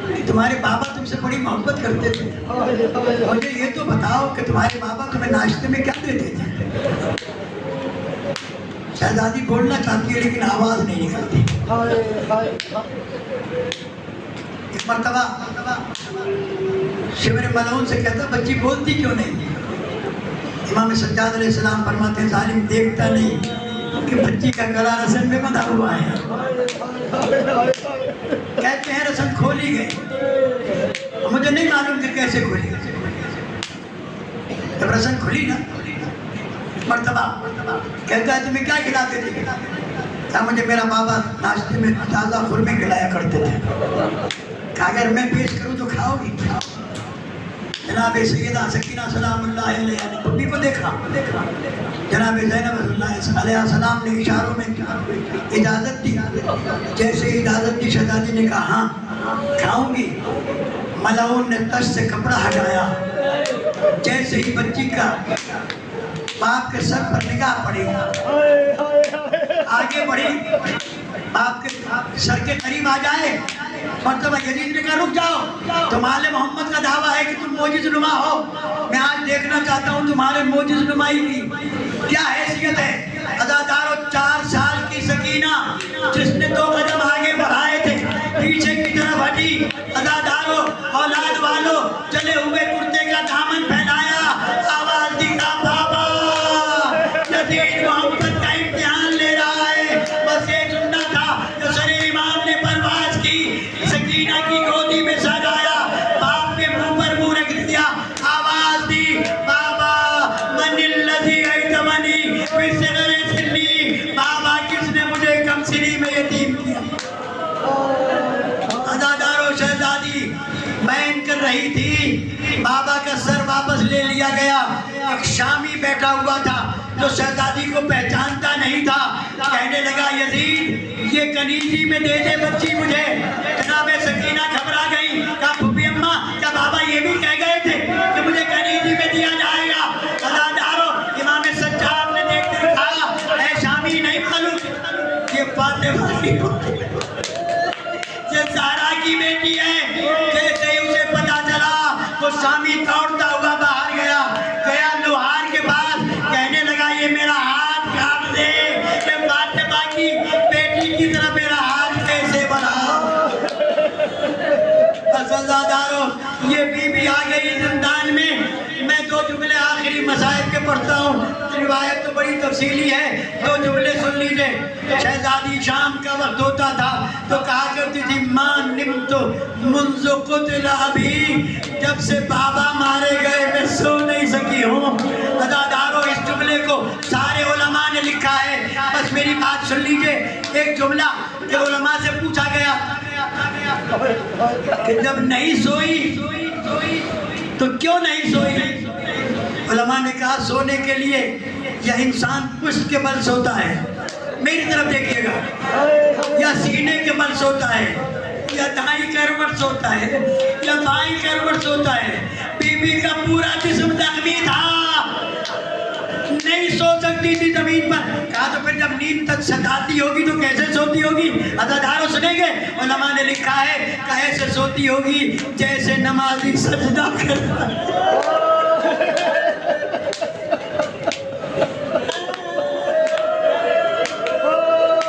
कि तुम्हारे बाबा तुमसे बड़ी मोहब्बत करते थे, मुझे ये तो बताओ कि तुम्हारे बाबा तुम्हें नाश्ते में क्या देते थे। शहजादी बोलना चाहती है लेकिन आवाज नहीं निकलती। एक मर्तबा शिमर मलऊन से कहता बच्ची बोलती क्यों नहीं। इमाम सज्जाद अलैहिस्सलाम फरमाते हैं जालिम देखता नहीं कि बच्ची का गला रसन में बंधा हुआ है। कहते हैं रसन खोली गई, मुझे नहीं मालूम कि कैसे खोली गई। जब रसन खुली ना मर्तबा कहता है तुम्हें क्या खिलाते थे। क्या मुझे मेरा बाबा नाश्ते में ताज़ा खुरमे खिलाया करते थे। क्या अगर मैं पेश करूँ तो खाओगी। जनाब सैयदा सकीना सलामुल्लाह अलैहा ने बब्बी को देखा। जनाब ज़ैनब अलैहा सलाम ने इशारों में इजाज़त दी। जैसे इजाज़त दी शहजादी ने कहा हाँ खाऊंगी। मलऊन ने तश से कपड़ा हटाया। जैसे ही बच्ची का बाप के सर पर निगाह पड़ी, आगे बढ़ी, बाप के सर के करीब आ जाए। मतलब यजीद ने कहा रुक जाओ, तुम्हारे मोहम्मद का दावा है कि तुम मोजिज़-नुमा हो। मैं आज देखना चाहता हूँ तुम्हारे मोजिज़-नुमाई की क्या हैसियत है। अज़ादारों 4 साल की सकीना जिसने 2 कदम आगे बढ़ाए थे पीछे की तरफ हटी। अज़ादारों औलाद वालों चले हुए कुर्ते का दामन फैलाया, आवाज दी का बाबा यजीद मोहम्मद का इम्तिहान ले रहा है। बस ये सुनना था जो सरे इमाम ने परवाज की सकीना की गोदी में सजाया, बाप के मुंह पर मुंह रख दिया, आवाज दी बाबा मनिल्लज़ी अयतमनी बिसग़री सिन्नी, बाबा किसने मुझे कम सिनी में यतीम किया। अज़ादारों शहजादी बैन कर रही थी, बाबा का सर वापस ले लिया गया। एक शामी बैठा हुआ था जो शहजादी को पहचानता नहीं था, कहने लगा यजीद ये कनीजी में दे दे बच्ची मुझे। जनाब सकीना घबरा गई, कहा फूफी अम्मा क्या बाबा ये भी कह गए थे कि मुझे कनीजी में दिया जाएगा। अज़ादारों इमाम सज्जाद ने देखकर कहा ऐ शामी नहीं मालूम ये फातिमा ये ज़हरा की बेटी है। जैसे ही उसे पता चला तो शामी दौड़ता हुआ बाहर गया, गया लोहार के पास, कहने लगा ये मेरा हाथ काट दे, ये फातिमा की बेटी की तरह मेरा हाथ कैसे बढ़ा। अज़ादारों ये बीबी आ गई जिंदान में। मैं 2 जुमले आखिरी मसाइब के पढ़ता हूँ, रिवायत तो बड़ी तफसीली है, 2 जुमले सुन लीजिए। शहजादी शाम का वक्त होता था तो कहा करती थी मां निम्तो मुंज़ो क़ुतिला अभी, जब से बाबा मारे गए मैं सो नहीं सकी हूँ। अज़ादारों इस जुमले को सारे उलमा ने लिखा है, बस मेरी बात सुन लीजिए। एक जुमला जो उलमा से पूछा गया कि जब नहीं सोई तो क्यों नहीं सोई। उलमा ने कहा सोने के लिए यह इंसान पुष्ट के बल सोता है, मेरी तरफ देखिएगा, या सीने के बल सोता है, या दाई करवट सोता है, या बाई करवट सोता है। बीबी का पूरा जिस्म जख्मी था, नहीं सो सकती थी जमीन पर। कहा तो फिर जब नींद तक सताती होगी तो कैसे सोती होगी। अज़ादारों सुनेंगे उलमा ने लिखा है कैसे सोती होगी जैसे नमाजी सजदा करता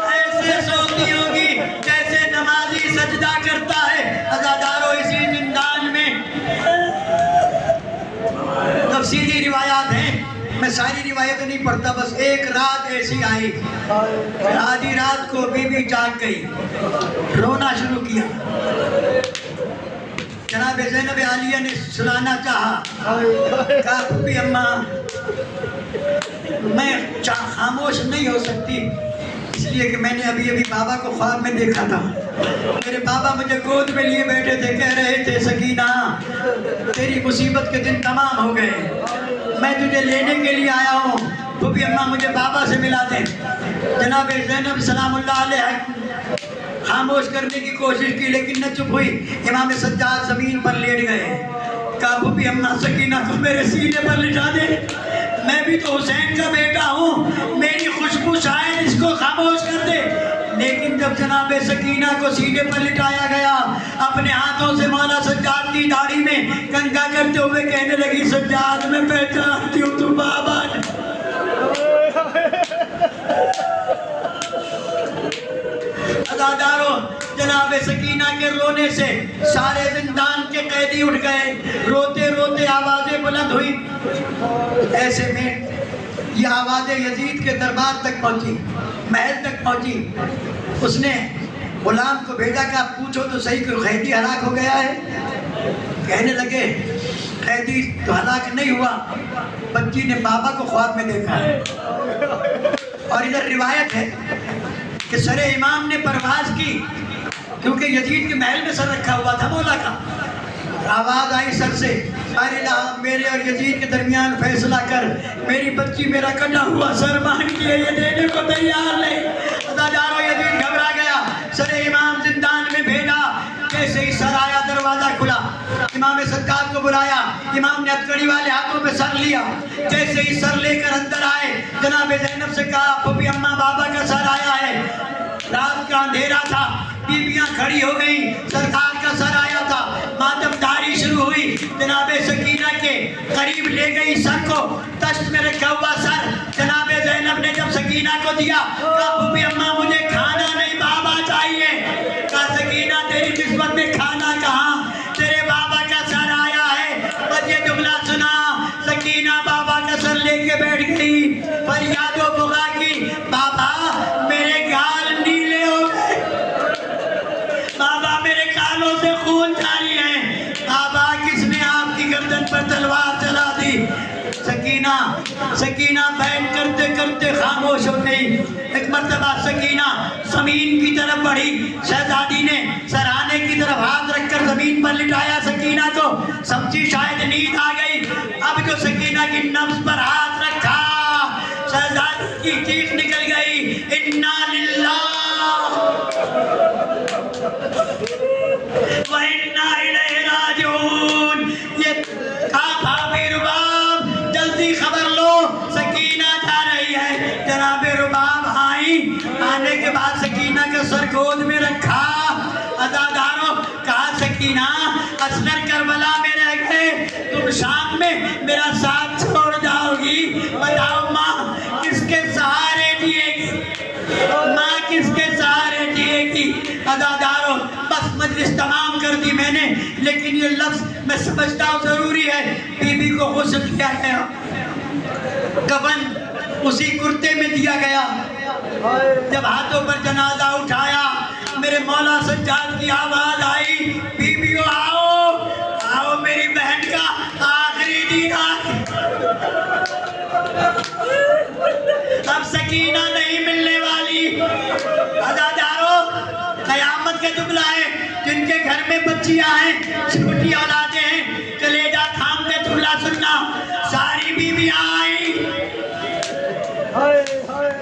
ऐसे सोती होगी जैसे नमाजी सजदा करता है। अज़ादारों इसी जिंदान में तफसीली रिवायात हैं मैं सारी रिवायत नहीं पढ़ता, बस एक रात ऐसी आई, आधी रात को बीबी जाग गई, रोना शुरू किया। जनाब ज़ैनब आलिया ने सुनाना चाहा, कहा फूफी अम्मा मैं खामोश नहीं हो सकती, इसलिए कि मैंने अभी अभी बाबा को ख्वाब में देखा था। मेरे बाबा मुझे गोद में लिए बैठे थे, कह रहे थे सकीना तेरी मुसीबत के दिन तमाम हो गए, मैं तुझे लेने के लिए आया हूँ, फूफी अम्मा मुझे बाबा से मिला दे। जनाब ज़ैनब सलामुल्लाह अलैहा खामोश करने की कोशिश की, लेकिन न चुप हुई। इमाम सज्जाद जमीन पर लेट गए, कहा फूफी अम्मा सकीना को मेरे सीने पर लिटा दे, मैं भी तो हुसैन का बेटा हूँ, मेरी खुशबू शायद इसको खामोश कर दे। लेकिन जब जनाब सकीना को सीने पर लिटाया गया, अपने हाथों से मौला सज्जाद की दाढ़ी में कंघा करते हुए कहने लगी, सज्जाद मैं पहचानती हूँ तू बाबा। अदादारों, जनाब सकीना के रोने से सारे जिंदान के कैदी उठ गए, रोते रोते आवाजें बुलंद हुई। ऐसे में ये आवाजें यजीद के दरबार तक पहुंची, महल तक पहुंची। उसने गुलाम को भेजा कि आप पूछो तो सही कोई कैदी हलाक हो गया है। कहने लगे कैदी तो हलाक नहीं हुआ, बच्ची ने बाबा को ख्वाब में देखा है। और इधर रिवायत है कि सरे इमाम ने परवाज की, क्योंकि यजीद के महल में सर रखा हुआ था मौला का। आवाज आई सर से, अरे मेरे और यजीद के दरमियान फैसला कर, मेरी बच्ची मेरा कटा हुआ सर मान के ये देने को तैयार नहीं। अदादारों, यजीद घबरा गया, सरे इमाम जिंदान में भेजा। कैसे ही सर आया, दरवाजा खुला, इमाम सज्जाद को बुलाया, इमाम ने हथकड़ी वाले हाथों में सर लिया। जैसे ही सर लेकर अंदर आए, जनाब ज़ैनब से कहा फूफी अम्मा बाबा का सर आया है। रात का अंधेरा था, बीबियां खड़ी हो गई, सरकार का सर आया था, मातमदारी शुरू हुई। जनाब सकीना के करीब ले गई सर को, तश्त में रखा हुआ सर जनाब ज़ैनब ने जब सकीना को दिया, कहा फूफी अम्मा मुझे खाना नहीं बाबा चाहिए। कहा सकीना तेरी किस्मत में खाना कहाँ, तेरे बाबा का सर आया है। बस ये जुमला सुना, सकीना बाबा का सर लेके बैठ गई, फरियादो बुगा की, बाबा मेरे गाल नीले हो गए, बाबा मेरे कानों से खून जारी है, बाबा किसने आपकी गर्दन पर तलवार चला दी। सकीना बैठ करते करते खामोश हो गई। एक मर्तबा सकीना जमीन की तरफ बढ़ी, शहजादी ने सराहने की तरफ हाथ रखकर जमीन पर लिटाया सकीना को, समझी शायद नींद आ गई। अब जो सकीना की नब्ज पर हाथ रखा, शहजादी की चीख निकल गई, इन्ना लिल्लाह व इन्ना इलैहि राजिऊन। ये कहा रुबाब जल्दी खबर लो, सकीना जा रही है। जनाब रुबाब आई, आने के बाद सकीना का सर गोद में रखा। अदादारों, कहा सकीना असगर करबला में रह गए, तुम शाम में मेरा साथ छोड़ जाओगी, बताओ माँ किसके सहारे जिएगी, माँ किसके सहारे जिएगी। अदादारों, बस मजलिस तमाम कर दी मैंने, लेकिन ये लफ्ज मैं समझता हूँ जरूरी है। बीबी को गुस्ल किया गया, कफन उसी कुर्ते में दिया गया। जब हाथों पर जनाजा उठाया, मेरे मौला सज्जाद की आवाज आई, बीबियों आओ आओ, मेरी बहन का आखिरी दीदार। अब सकीना नहीं मिलने वाली। अदादारों, कयामत के जुमला है, जिनके घर में बच्चियां हैं, छोटी औलादें हैं, कलेजा थाम के जुमला सुनना। सारी बीबियां आई,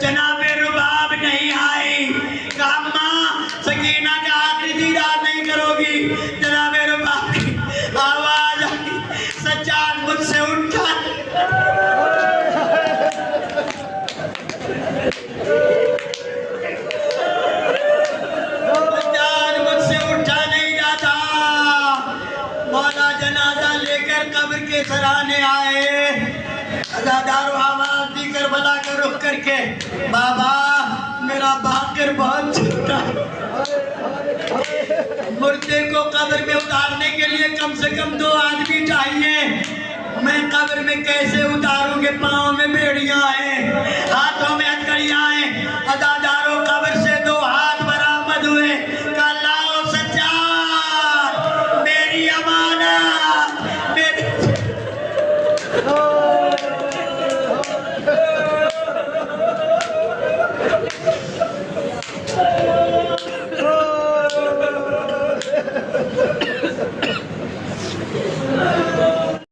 जनाब रुबाब नहीं आई। कहा माँ सकीना का आखिरी दीदार नहीं करोगी। जनाब रुबाब की आवाज आई, सज्जाद मुझसे उठा, सज्जाद मुझसे उठा नहीं जाता। मौला जनाजा लेकर कब्र के सराहने आए। अदादारों, आवाज दी करबला का रुख करके, बाबा मेरा बाकर बहुत छोटा, मुर्दे को कब्र में उतारने के लिए कम से कम 2 आदमी चाहिए। मैं कब्र में कैसे उतारूं के पाँव में बेड़ियां हैं।